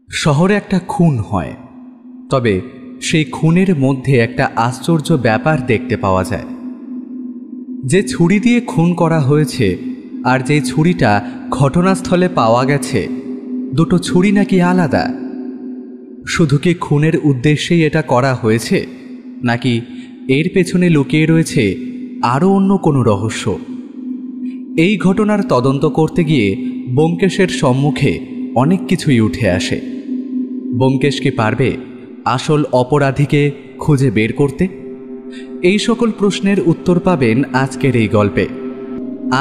শহরে একটা খুন হয়, তবে সেই খুনের মধ্যে একটা আশ্চর্য ব্যাপার দেখতে পাওয়া যায়। যে ছুরি দিয়ে খুন করা হয়েছে আর যে ছুরিটা ঘটনাস্থলে পাওয়া গেছে, দুটো ছুরি নাকি আলাদা। শুধু কি খুনের উদ্দেশ্যেই এটা করা হয়েছে, নাকি এর পেছনে লুকিয়ে রয়েছে আরও অন্য কোনো রহস্য? এই ঘটনার তদন্ত করতে গিয়ে ব্যোমকেশের সম্মুখে অনেক কিছুই উঠে আসে। ব্যোমকেশ কি পারবে আসল অপরাধীকে খুঁজে বের করতে? এই সকল প্রশ্নের উত্তর পাবেন আজকের এই গল্পে।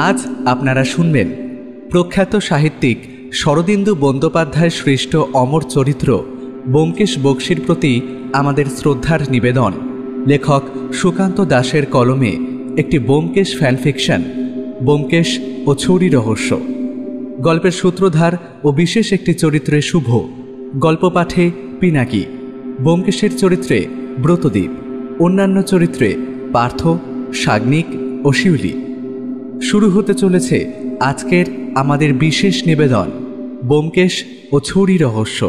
আজ আপনারা শুনবেন প্রখ্যাত সাহিত্যিক শরদিন্দু বন্দ্যোপাধ্যায় সৃষ্ট অমর চরিত্র ব্যোমকেশ বক্সীর প্রতি আমাদের শ্রদ্ধার নিবেদন, লেখক সুকান্ত দাশের কলমে একটি ব্যোমকেশ ফ্যানফিকশন, ব্যোমকেশ ও ছুরি রহস্য। গল্পের সূত্রধার ও বিশেষ একটি চরিত্রে শুভ, গল্প পাঠে পিনাকি, ব্যোমকেশের চরিত্রে ব্রতদীপ, অন্যান্য চরিত্রে পার্থ, সাগ্নিক ও শিউলি। শুরু হতে চলেছে আজকের আমাদের বিশেষ নিবেদন, ব্যোমকেশ ও ছুরি রহস্য।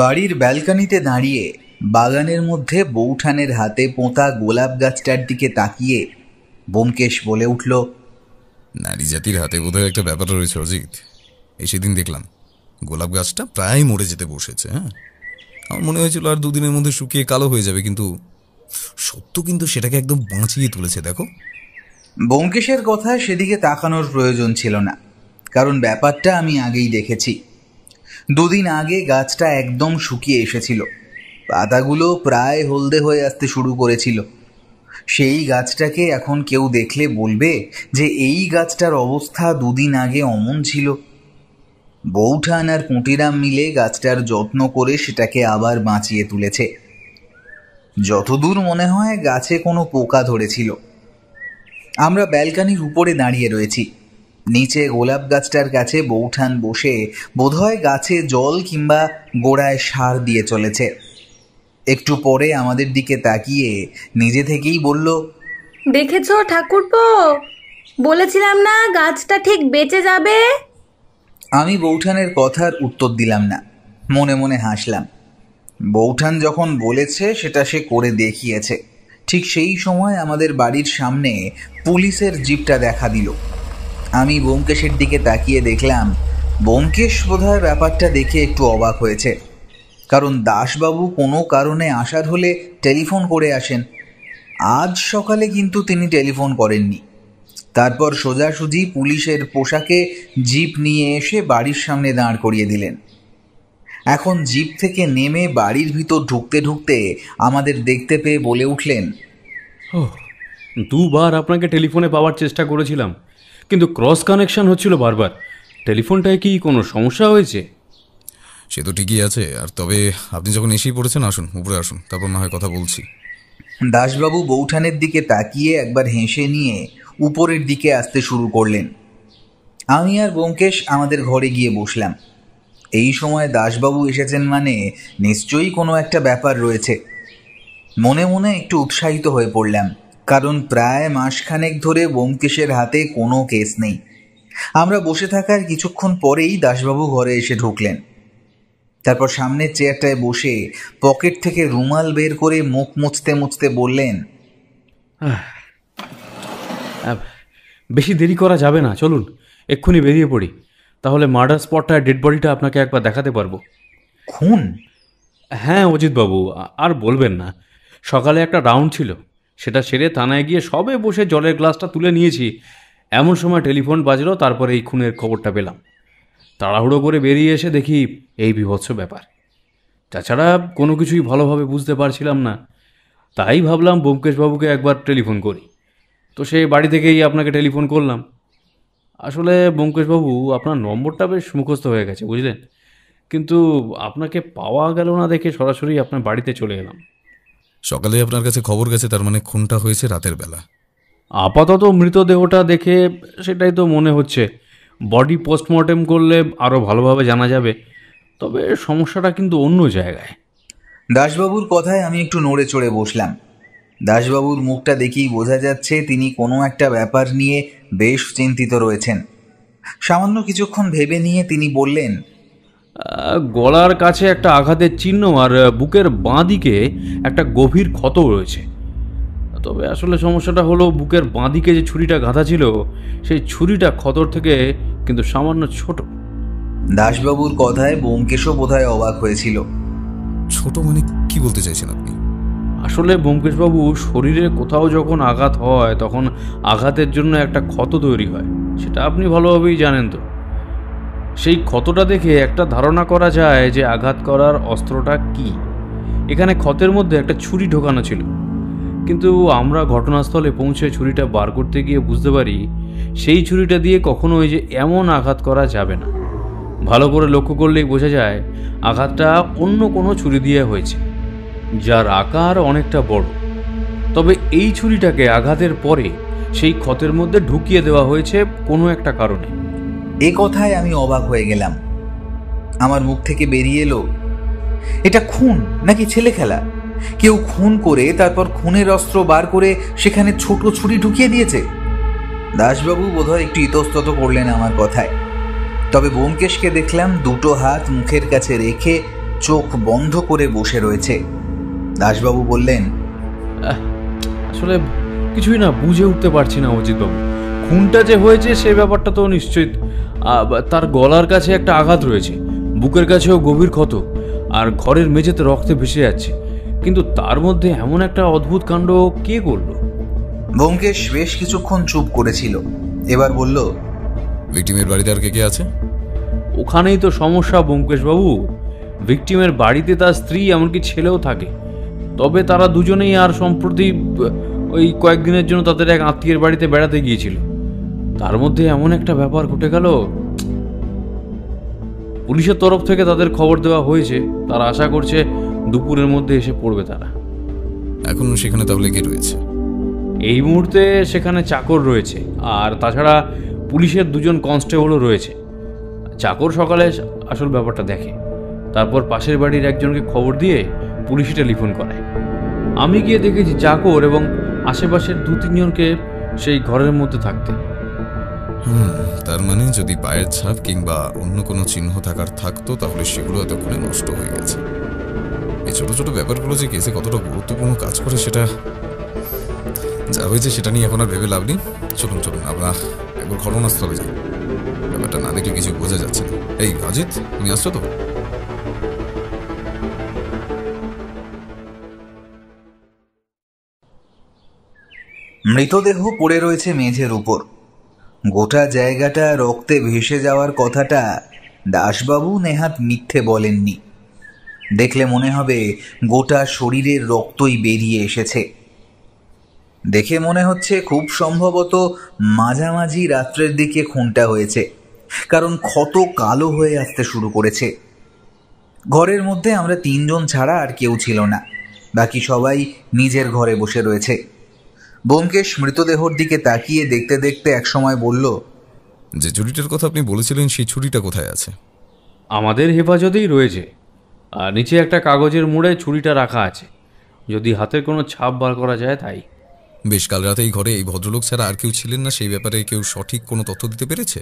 বাড়ির ব্যালকনিতে দাঁড়িয়ে বাগানের মধ্যে বৌঠানের হাতে পোঁতা গোলাপ গাছটার দিকে তাকিয়ে ব্যোমকেশ বলে উঠল, নারী জাতির হাতে বোধহয় একটা ব্যাপার রয়েছে অজিত। এই সেদিন দেখলাম গোলাপ গাছটা প্রায় মরে যেতে বসেছে। আমার মনে হয়েছিল আর দুদিনের মধ্যে শুকিয়ে কালো হয়ে যাবে, কিন্তু সত্য কিন্তু সেটাকে একদম বাঁচিয়ে তুলেছে। দেখো, ব্যোমকেশের কথা সেদিকে তাকানোর প্রয়োজন ছিল না, কারণ ব্যাপারটা আমি আগেই দেখেছি। দুদিন আগে গাছটা একদম শুকিয়ে এসেছিল, পাতাগুলো প্রায় হলদে হয়ে আসতে শুরু করেছিল। সেই গাছটাকে এখন কেউ দেখলে বলবে যে এই গাছটার অবস্থা দুদিন আগে অমন ছিল। বৌঠান আর পুঁটিরাম মিলে গাছটার যত্ন করে সেটাকে আবার বাঁচিয়ে তুলেছে। যতদূর মনে হয় গাছে কোনো পোকা ধরেছিল। আমরা ব্যালকনির উপরে দাঁড়িয়ে রয়েছি। নিচে গোলাপ গাছটার কাছে বৌঠান বসে বোধহয় গাছে জল কিংবা গোড়ায় সার দিয়ে চলেছে। একটু পরে আমাদের দিকে তাকিয়ে নিজে থেকেই বলল, দেখেছো ঠাকুরপো, বলেছিলাম না গাছটা ঠিক বেঁচে যাবে। আমি বৌঠানের কথার উত্তর দিলাম না, মনে মনে হাসলাম। বৌঠান যখন বলেছে সেটা সে করে দেখিয়েছে। ঠিক সেই সময় আমাদের বাড়ির সামনে পুলিশের জিপটা দেখা দিল। আমি ব্যোমকেশের দিকে তাকিয়ে দেখলাম ব্যোমকেশ বোধহয় ব্যাপারটা দেখে একটু অবাক হয়েছে, কারণ দাশবাবু কোনো কারণে আসার হলে টেলিফোন করে আসেন। আজ সকালে কিন্তু তিনি টেলিফোন করেননি। তারপর সোজাসুজি পুলিশের পোশাকে জিপ নিয়ে এসে বাড়ির সামনে দাঁড় করিয়ে দিলেন। এখন জিপ থেকে নেমে বাড়ির ভিতর ঢুকতে ঢুকতে আমাদের দেখতে পেয়ে বলে উঠলেন, দুবার আপনাকে টেলিফোনে পাওয়ার চেষ্টা করেছিলাম, কিন্তু ক্রস কানেকশন হচ্ছিল বারবার। টেলিফোনটায় কি কোনো সমস্যা হয়েছে? সে তো ঠিকই আছে। আর তবে আপনি যখন এসেই পড়েছেন, আসুন উপরে আসুন, তারপর না হয় কথা বলছি। দাশবাবু বৌঠানের দিকে তাকিয়ে একবার হেসে নিয়ে উপরের দিকে আসতে শুরু করলেন। আমি আর ব্যোমকেশ আমাদের ঘরে গিয়ে বসলাম। এই সময় দাশবাবু এসেছেন মানে নিশ্চয়ই কোনো একটা ব্যাপার রয়েছে। মনে মনে একটু উৎসাহিত হয়ে পড়লাম, কারণ প্রায় মাসখানেক ধরে ব্যোমকেশের হাতে কোনো কেস নেই। আমরা বসে থাকার কিছুক্ষণ পরেই দাশবাবু ঘরে এসে ঢুকলেন। তারপর সামনের চেয়ারটায় বসে পকেট থেকে রুমাল বের করে মুখ মুছতে মুছতে বললেন, বেশি দেরি করা যাবে না, চলুন এক্ষুনি বেরিয়ে পড়ি। তাহলে মার্ডার স্পটটা, ডেড বডিটা আপনাকে একবার দেখাতে পারবো। খুন? হ্যাঁ অজিতবাবু, আর বলবেন না। সকালে একটা রাউন্ড ছিল, সেটা সেরে থানায় গিয়ে সবে বসে জলের গ্লাসটা তুলে নিয়েছি, এমন সময় টেলিফোন বাজলো। তারপরে এই খুনের খবরটা পেলাম। তাড়াহুড়ো করে বেরিয়ে এসে দেখি এই বীভৎস ব্যাপার। তাছাড়া কোনো কিছুই ভালোভাবে বুঝতে পারছিলাম না, তাই ভাবলাম ব্যোমকেশবাবুকে একবার টেলিফোন করি। তো সেই বাড়ি থেকেই আপনাকে টেলিফোন করলাম। আসলে ব্যোমকেশবাবু, আপনার নম্বরটা বেশ মুখস্থ হয়ে গেছে, বুঝলেন, কিন্তু আপনাকে পাওয়া গেল না দেখে সরাসরি আপনার বাড়িতে চলে এলাম। সকালে আপনার কাছে খবর গেছে, তার মানে খুনটা হয়েছে রাতের বেলা? আপাতত মৃতদেহটা দেখে সেটাই তো মনে হচ্ছে। বডি পোস্টমর্টেম করলে আরও ভালোভাবে জানা যাবে। তবে সমস্যাটা কিন্তু অন্য জায়গায়। দাসবাবুর কথায় আমি একটু নড়ে চড়ে বসলাম। দাসবাবুর মুখটা দেখেই বোঝা যাচ্ছে তিনি কোনো একটা ব্যাপার নিয়ে বেশ চিন্তিত রয়েছেন। সামান্য কিছুক্ষণ ভেবে নিয়ে তিনি বললেন, গলার কাছে একটা আঘাতের চিহ্ন আর বুকের বাঁ দিকে একটা গভীর ক্ষত রয়েছে। তবে আসলে সমস্যাটা হলো বুকের বাঁ দিকে যে ছুরিটা গাঁথা ছিল সেই ছুরিটা ক্ষতর থেকে কিন্তু সামান্য ছোট। দাসবাবুর কথায় ব্যোমকেশও বোধহয় অবাক হয়েছিল। ছোট মানে কি বলতে চাইছেন আপনি? আসলে ব্যোমকেশবাবু, শরীরে কোথাও যখন আঘাত হয় তখন আঘাতের জন্য একটা ক্ষত তৈরি হয়, সেটা আপনি ভালোভাবেই জানেন। তো সেই ক্ষতটা দেখে একটা ধারণা করা যায় যে আঘাত করার অস্ত্রটা কি। এখানে ক্ষতের মধ্যে একটা ছুরি ঢোকানো ছিল, কিন্তু আমরা ঘটনাস্থলে পৌঁছে ছুরিটা বার করতে গিয়ে বুঝতে পারি সেই ছুরিটা দিয়ে কখনো ওই যে এমন আঘাত করা যাবে না। ভালো করে লক্ষ্য করলেই বোঝা যায় আঘাতটা অন্য কোনো ছুরি দিয়ে হয়েছে, যার আকার অনেকটা বড়। তবে এই ছুরিটাকে আঘাতের পরে সেই ক্ষতের মধ্যে ঢুকিয়ে দেওয়া হয়েছে কোনো একটা কারণে। এ কথায় আমি অবাক হয়ে গেলাম। আমার মুখ থেকে বেরিয়ে এলো, এটা খুন নাকি ছেলে খেলা? কেউ খুন করে তারপর খুনের অস্ত্র বার করে সেখানে ছোট ছুরি ঢুকিয়ে দিয়েছে। দাসবাবু বোধহয় একটু ইতস্তত করলেন আমার কথায়। তবে ব্যোমকেশকে দেখলাম দুটো হাত মুখের কাছে রেখে চোখ বন্ধ করে বসে রয়েছে। দাসবাবু বললেন, আসলে কিছুই না বুঝে উঠতে পারছি না অজিতবাবু। খুনটা যে হয়েছে সে ব্যাপারটা তো নিশ্চিত। তার গলার কাছে একটা আঘাত রয়েছে, বুকের কাছেও গভীর ক্ষত, আর ঘরের মেঝেতে রক্তে ভেসে যাচ্ছে। কিন্তু তার মধ্যে এমন একটা অদ্ভুত কাণ্ড কে করলো? ব্যোমকেশ বেশ কিছুক্ষণ চুপ করেছিল, এবার বলল, ভিকটিমের বাড়িতে আর কে কে আছে? ওখানেই তো সমস্যা ব্যোমকেশবাবু। ভিকটিমের বাড়িতে তার স্ত্রী, এমনকি ছেলেও থাকে। তবে তারা দুজনেই আর সম্প্রতি ওই কয়েকদিনের জন্য তাদের এক আত্মীয়ের বাড়িতে বেড়াতে গিয়েছিল। তার মধ্যে এমন একটা ব্যাপার ঘটে গেল। পুলিশের তরফ থেকে তাদের খবর দেওয়া হয়েছে, তারা আশা করছে দুপুরের মধ্যে এসে পড়বে তারা। এখন সেখানে তাহলে কে রয়েছে? এই মুহূর্তে সেখানে চাকর রয়েছে, আর তাছাড়া পুলিশের দুজন কনস্টেবলও রয়েছে। চাকর সকালে আসল ব্যাপারটা দেখে, তারপর পাশের বাড়ির একজনকে খবর দিয়ে পুলিশে টেলিফোন করায়। আমি গিয়ে দেখেছি চাকর এবং আশেপাশের 2-3 জনকে সেই ঘরের মধ্যে থাকতে। তার মানে যদি পায়ের ছাপ কিংবা অন্য কোনো চিহ্ন থাকার থাকতো তাহলে সেগুলো এতক্ষণে নষ্ট হয়ে গেছে। এই ছোট ছোট ব্যাপারগুলো যে কেসে কতটা গুরুত্বপূর্ণ কাজ করে সেটা যা হয়েছে সেটা নিয়ে এখন আর ভেবে লাভ নেই। চলুন চলুন আমরা একবার ঘটনাস্থলে যাই। ব্যাপারটা না দেখলে কিছু বোঝা যাচ্ছে না। এই অজিত, তুমি আসছো তো? মৃতদেহ পড়ে রয়েছে মেঝের উপর। গোটা জায়গাটা রক্তে ভেসে যাওয়ার কথাটা দাসবাবু নেহাত মিথ্যে বলেননি। দেখলে মনে হবে গোটা শরীরের রক্তই বেরিয়ে এসেছে। দেখে মনে হচ্ছে খুব সম্ভবত মাঝামাঝি রাত্রের দিকে খুনটা হয়েছে, কারণ ক্ষত কালো হয়ে আসতে শুরু করেছে। ঘরের মধ্যে আমরা 3 জন ছাড়া আর কেউ ছিল না, বাকি সবাই নিজের ঘরে বসে রয়েছে। ব্যোমকেশ মৃতদেহর দিকে তাকিয়ে দেখতে দেখতে একসময় বলল, যে ছুরিটার কথা আপনি বলেছিলেন সেই ছুরিটা কোথায় আছে? আমাদের হেফাজতেই রয়েছে, আর নিচে একটা কাগজের মোড়ে ছুরিটা রাখা আছে, যদি হাতের কোনো ছাপ বার করা যায় তাই। বেশ, কাল রাতে এই ঘরে এই ভদ্রলোক ছাড়া আর কেউ ছিলেন না? সেই ব্যাপারে কেউ সঠিক কোনো তথ্য দিতে পেরেছে?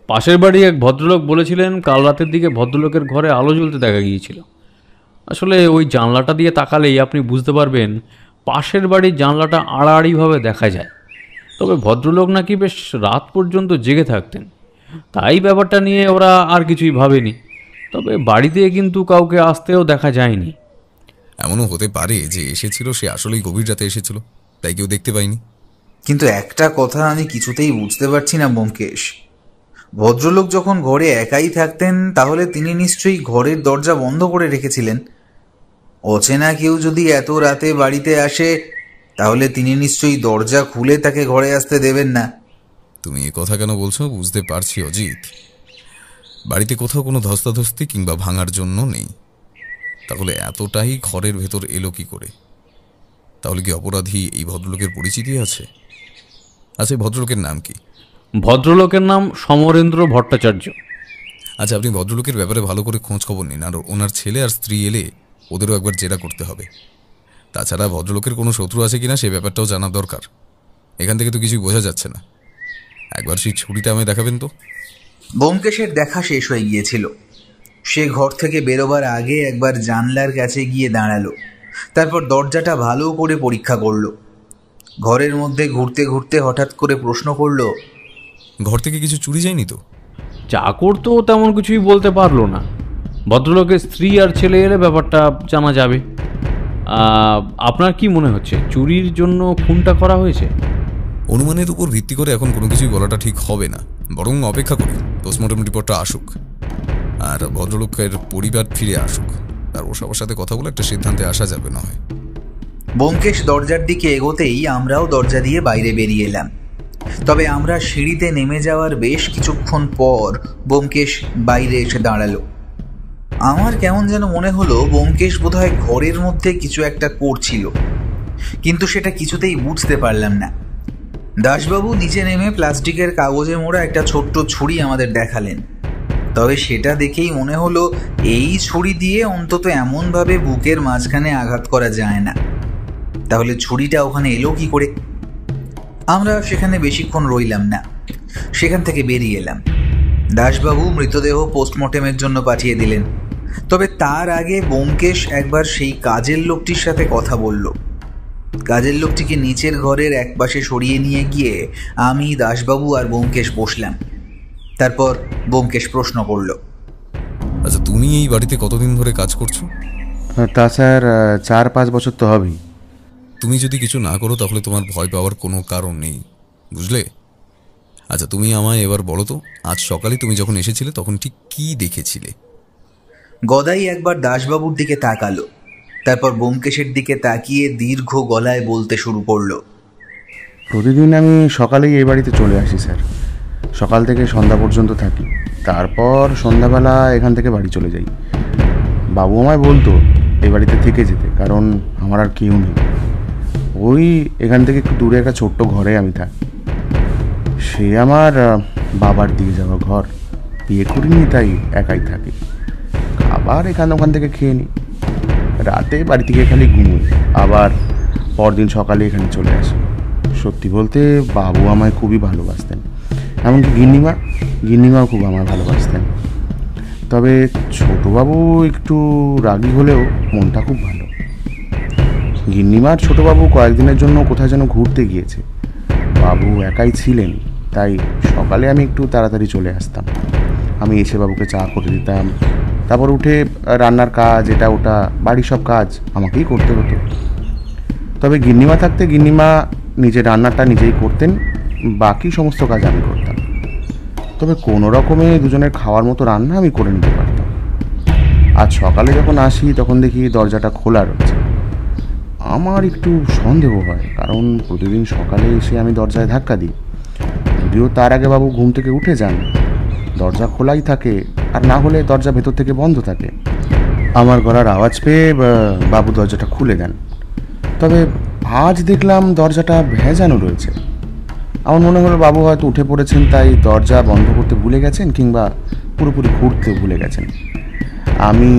পাশের বাড়ি এক ভদ্রলোক বলেছিলেন কাল রাতের দিকে ভদ্রলোকের ঘরে আলো জ্বলতে দেখা গিয়েছিল। আসলে ওই জানলাটা দিয়ে তাকালেই আপনি বুঝতে পারবেন পাশের বাড়ির জানলাটা আড়াআড়িভাবে দেখা যায়। তবে ভদ্রলোক নাকি বেশ রাত পর্যন্ত জেগে থাকতেন, তাই ব্যাপারটা নিয়ে ওরা আর কিছুই ভাবেনি। তবে বাড়িতে কিন্তু কাউকে আসতেও দেখা যায়নি। এমনও হতে পারে যে এসেছিল সে আসলেই গভীর রাতে এসেছিল, তাই কেউ দেখতে পায়নি। কিন্তু একটা কথা আমি কিছুতেই বুঝতে পারছি না ব্যোমকেশ। ভদ্রলোক যখন ঘরে একাই থাকতেন তাহলে তিনি নিশ্চয়ই ঘরের দরজা বন্ধ করে রেখেছিলেন। অচেনা কেউ যদি এত রাতে বাড়িতে আসে তাহলে তিনি নিশ্চয়ই দরজা খুলে তাকে ঘরে আসতে দেবেন না। তুমি এ কথা কেন বলছো বুঝতে পারছি অজিত। বাড়িতে কোথাও কোনো ধস্তাধস্তি কিংবা ভাঙার জন্য নেই, তাহলে এতটাই ঘরের ভেতর এলো কি করে? তাহলে কি অপরাধী এই ভদ্রলোকের পরিচিতি আছে? আচ্ছা, ভদ্রলোকের নাম কি? ভদ্রলোকের নাম সমরেন্দ্র ভট্টাচার্য। আচ্ছা, আপনি ভদ্রলোকের ব্যাপারে ভালো করে খোঁজ খবর নিন, আর ওনার ছেলে আর স্ত্রী এলে ওদেরও একবার জেরা করতে হবে। তাছাড়া ভদ্রলোকের কোনো শত্রু আছে কিনা সে ব্যাপারটাও জানা দরকার। এখান থেকে তো কিছুই বোঝা যাচ্ছে না। একবার সেই ছুরিটা আমায় দেখাবেন তো। ব্যোমকেশের দেখা শেষ হয়ে গিয়েছিল। সে ঘর থেকে বেরোবার আগে একবার জানলার কাছে গিয়ে দাঁড়ালো, তারপর দরজাটা ভালো করে পরীক্ষা করলো। ঘরের মধ্যে ঘুরতে ঘুরতে হঠাৎ করে প্রশ্ন করলো, ঘর থেকে কিছু চুরি যায়নি তো? চাকর তো তেমন কিছুই বলতে পারলো না। ভদ্রলোকের স্ত্রী আর ছেলে এলে ব্যাপারটা জানা যাবে। আপনার কি মনে হচ্ছে চুরির জন্য খুনটা করা হয়েছে? অনুমানের উপর ভিত্তি করে এখন কোনো কিছুই বলাটা ঠিক হবে না, বরং অপেক্ষা করি পোস্টমর্টম রিপোর্টটা আসুক আর ভদ্রলোকের পরিবার ফিরে আসুক, আর ওর সবার সাথে কথা বলে একটা সিদ্ধান্তে আসা যাবে না হয়। ব্যোমকেশ দরজার দিকে এগোতেই আমরাও দরজা দিয়ে বাইরে বেরিয়ে এলাম। তবে আমরা সিঁড়িতে নেমে যাওয়ার বেশ কিছুক্ষণ পর ব্যোমকেশ বাইরে এসে দাঁড়ালো। আমার কেমন যেন মনে হলো ব্যোমকেশ বোধহয় ঘরের মধ্যে কিছু একটা করছিল, কিন্তু সেটা কিছুতেই বুঝতে পারলাম না। দাসবাবু নিচে নেমে প্লাস্টিকের কাগজে মোড়া একটা ছোট্ট ছুরি আমাদের দেখালেন। তবে সেটা দেখেই মনে হলো এই ছুরি দিয়ে অন্তত এমনভাবে বুকের মাঝখানে আঘাত করা যায় না। তাহলে ছুরিটা ওখানে এলো কি করে? আমরা সেখানে বেশিক্ষণ রইলাম না, সেখান থেকে বেরিয়ে এলাম। দাসবাবু মৃতদেহ পোস্টমর্টেমের জন্য পাঠিয়ে দিলেন। তবে তার আগে ব্যোমকেশ একবার সেই কাজের লোকটির সাথে কথা বলল। কাজের লোকটিকে নিচের ঘরের একপাশে সরিয়ে নিয়ে গিয়ে আমি, দাসবাবু আর ব্যোমকেশ বসলাম। তারপর ব্যোমকেশ প্রশ্ন করল, আচ্ছা, তুমি এই বাড়িতে কতদিন ধরে কাজ করছো? তা স্যার 4-5 বছর তো হবেই। তুমি যদি কিছু না করো তাহলে তোমার ভয় পাওয়ার কোনো কারণ নেই, বুঝলে? আচ্ছা, তুমি আমায় এবার বলো তো, আজ সকালে তুমি যখন এসেছিলে তখন ঠিক কি দেখেছিলে? গদাই একবার দাসবাবুর দিকে তাকালো, তারপর ব্যোমকেশের দিকে তাকিয়ে দীর্ঘ গলায় বলতে শুরু করলো, প্রতিদিন আমি সকালেই এই বাড়িতে চলে আসি স্যার। সকাল থেকে সন্ধ্যা পর্যন্ত থাকি, তারপর সন্ধ্যাবেলা এখান থেকে বাড়ি চলে যাই। বাবু আমায় বলতো এই বাড়িতে থেকে যেতে, কারণ আমার আর কেউ নেই। ওই এখান থেকে একটু দূরে একটা ছোট্ট ঘরে আমি থাকি। সে আমার বাবার দিয়ে যাওয়া ঘর, বিয়ে করিনি তাই একাই থাকি। খাবার ওখান থেকে খেয়ে নিই, রাতে বাড়ি থেকে খালি ঘুমোই, আবার পরদিন সকালে এখানে চলে আসি। সত্যি বলতে বাবু আমায় খুবই ভালোবাসতেন, এমনকি গিন্নিমাও খুব আমায় ভালোবাসতেন। তবে ছোটবাবু একটু রাগী হলেও মনটা খুব ভালো। গিন্নিমার ছোটবাবু কয়েকদিনের জন্য কোথায় যেন ঘুরতে গিয়েছে। বাবু একাই ছিলেন, তাই সকালে আমি একটু তাড়াতাড়ি চলে আসতাম। আমি এসে বাবুকে চা করে দিতাম, তারপর উঠে রান্নার কাজ, এটা ওটা বাড়ির সব কাজ আমাকেই করতে হতো। তবে গিন্নিমা থাকতে গিন্নিমা নিজের রান্নাটা নিজেই করতেন, বাকি সমস্ত কাজ আমি করতাম। তবে কোনো রকমে দুজনের খাওয়ার মতো রান্না আমি করে নিতে পারতাম। আজ সকালে যখন আসি তখন দেখি দরজাটা খোলা রয়েছে। আমার একটু সন্দেহ হয়, কারণ প্রতিদিন সকালে এসে আমি দরজায় ধাক্কা দিই। যদিও তার আগে বাবু ঘুম থেকে উঠে যান, দরজা খোলাই থাকে, আর না হলে দরজা ভেতর থেকে বন্ধ থাকে। আমার গলার আওয়াজ পেয়ে বাবু দরজাটা খুলে দেন। তবে আজ দেখলাম দরজাটা ভেজানো রয়েছে। আমার মনে হলো বাবু হয়তো উঠে পড়েছেন, তাই দরজা বন্ধ করতে ভুলে গেছেন, কিংবা পুরোপুরি খুঁড়তে ভুলে গেছেন। আমি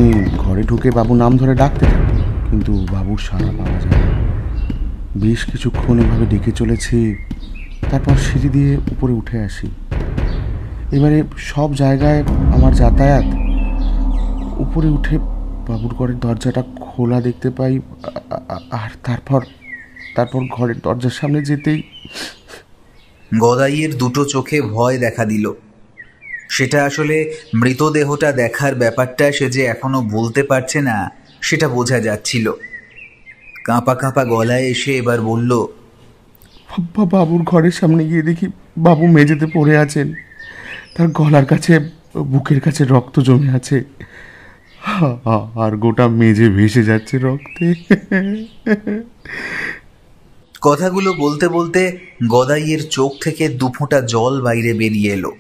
ঘরে ঢুকে বাবু নাম ধরে ডাকতে থাকি, কিন্তু বাবুর সাড়া পাওয়া যায় না। বেশ কিছুক্ষণ এভাবে ডেকে চলেছি, তারপর সিঁড়ি দিয়ে উপরে উঠে আসি। এবারে সব জায়গায় আমার যাতায়াত। উপরে উঠে বাবুর ঘরের দরজাটা খোলা দেখতে পাই, আর তারপর ঘরের দরজার সামনে যেতেই গদাইয়ের দুটো চোখে ভয় দেখা দিল। সেটা আসলে মৃতদেহটা দেখার ব্যাপারটা সে যে এখনো বলতে পারছে না, সেটা বোঝা যাচ্ছিল। কাঁপা কাঁপা গলায় এসে এবার বলল, বাবুর ঘরের সামনে গিয়ে দেখি বাবু মেঝেতে পড়ে আছেন, তার গলার কাছে, বুকের কাছে রক্ত জমে আছে, আর গোটা মেঝে ভেসে যাচ্ছে রক্তে। কথাগুলো বলতে বলতে গদাইয়ের চোখ থেকে দুফোঁটা জল বাইরে বেরিয়ে এলো।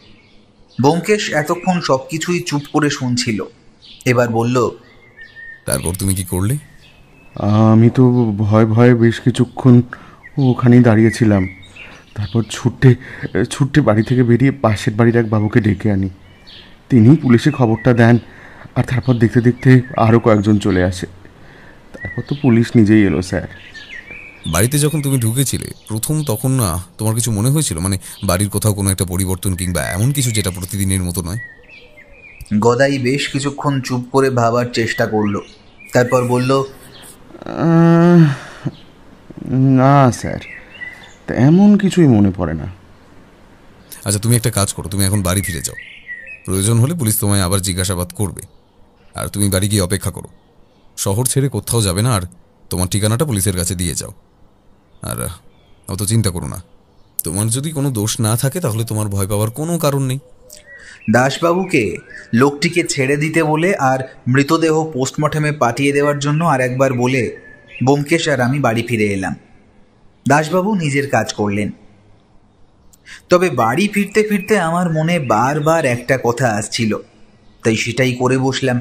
ব্যোমকেশ এতক্ষণ সবকিছুই চুপ করে শুনছিল। এবার বলল, তারপর তুমি কি করলে? আমি তো ভয়ে ভয়ে বেশ কিছুক্ষণ ওখানেই দাঁড়িয়েছিলাম। তারপর ছুটে ছুটে বাড়ি থেকে বেরিয়ে পাশের বাড়ির এক বাবুকে ডেকে আনি। তিনি পুলিশে খবরটা দেন, আর তারপর দেখতে দেখতে আরও কয়েকজন চলে আসে। তারপর তো পুলিশ নিজেই এলো স্যার। বাড়িতে যখন তুমি ঢুকেছিলে প্রথম, তখন না তোমার কিছু মনে হয়েছিল, মানে বাড়ির কোথাও কোনো একটা পরিবর্তন কিংবা এমন কিছু যেটা প্রতিদিনের মতো নয়? গদাই বেশ কিছুক্ষণ চুপ করে ভাবার চেষ্টা করলো, তারপর বলল, না স্যার, তেমন কিছুই মনে পড়ে না। আচ্ছা, তুমি একটা কাজ করো, তুমি এখন বাড়ি ফিরে যাও। প্রয়োজন হলে পুলিশ তোমায় আবার জিজ্ঞাসাবাদ করবে, আর তুমি বাড়ি গিয়ে অপেক্ষা করো। শহর ছেড়ে কোথাও যাবে না, আর তোমার ঠিকানাটা পুলিশের কাছে দিয়ে যাও। আর অত চিন্তা করো না, তোমার যদি কোনো দোষ না থাকে তাহলে তোমার ভয় পাওয়ার কোনো কারণ নেই। দাসবাবুকে লোকটিকে ছেড়ে দিতে বলে আর মৃতদেহ পোস্টমর্টমে পাঠিয়ে দেওয়ার জন্য আর একবার বলে ব্যোমকেশ আর আমি বাড়ি ফিরে এলাম। দাসবাবু নিজের কাজ করলেন। তবে বাড়ি ফিরতে ফিরতে আমার মনে বারবার একটা কথা আসছিল, তাই সেটাই করে বসলাম।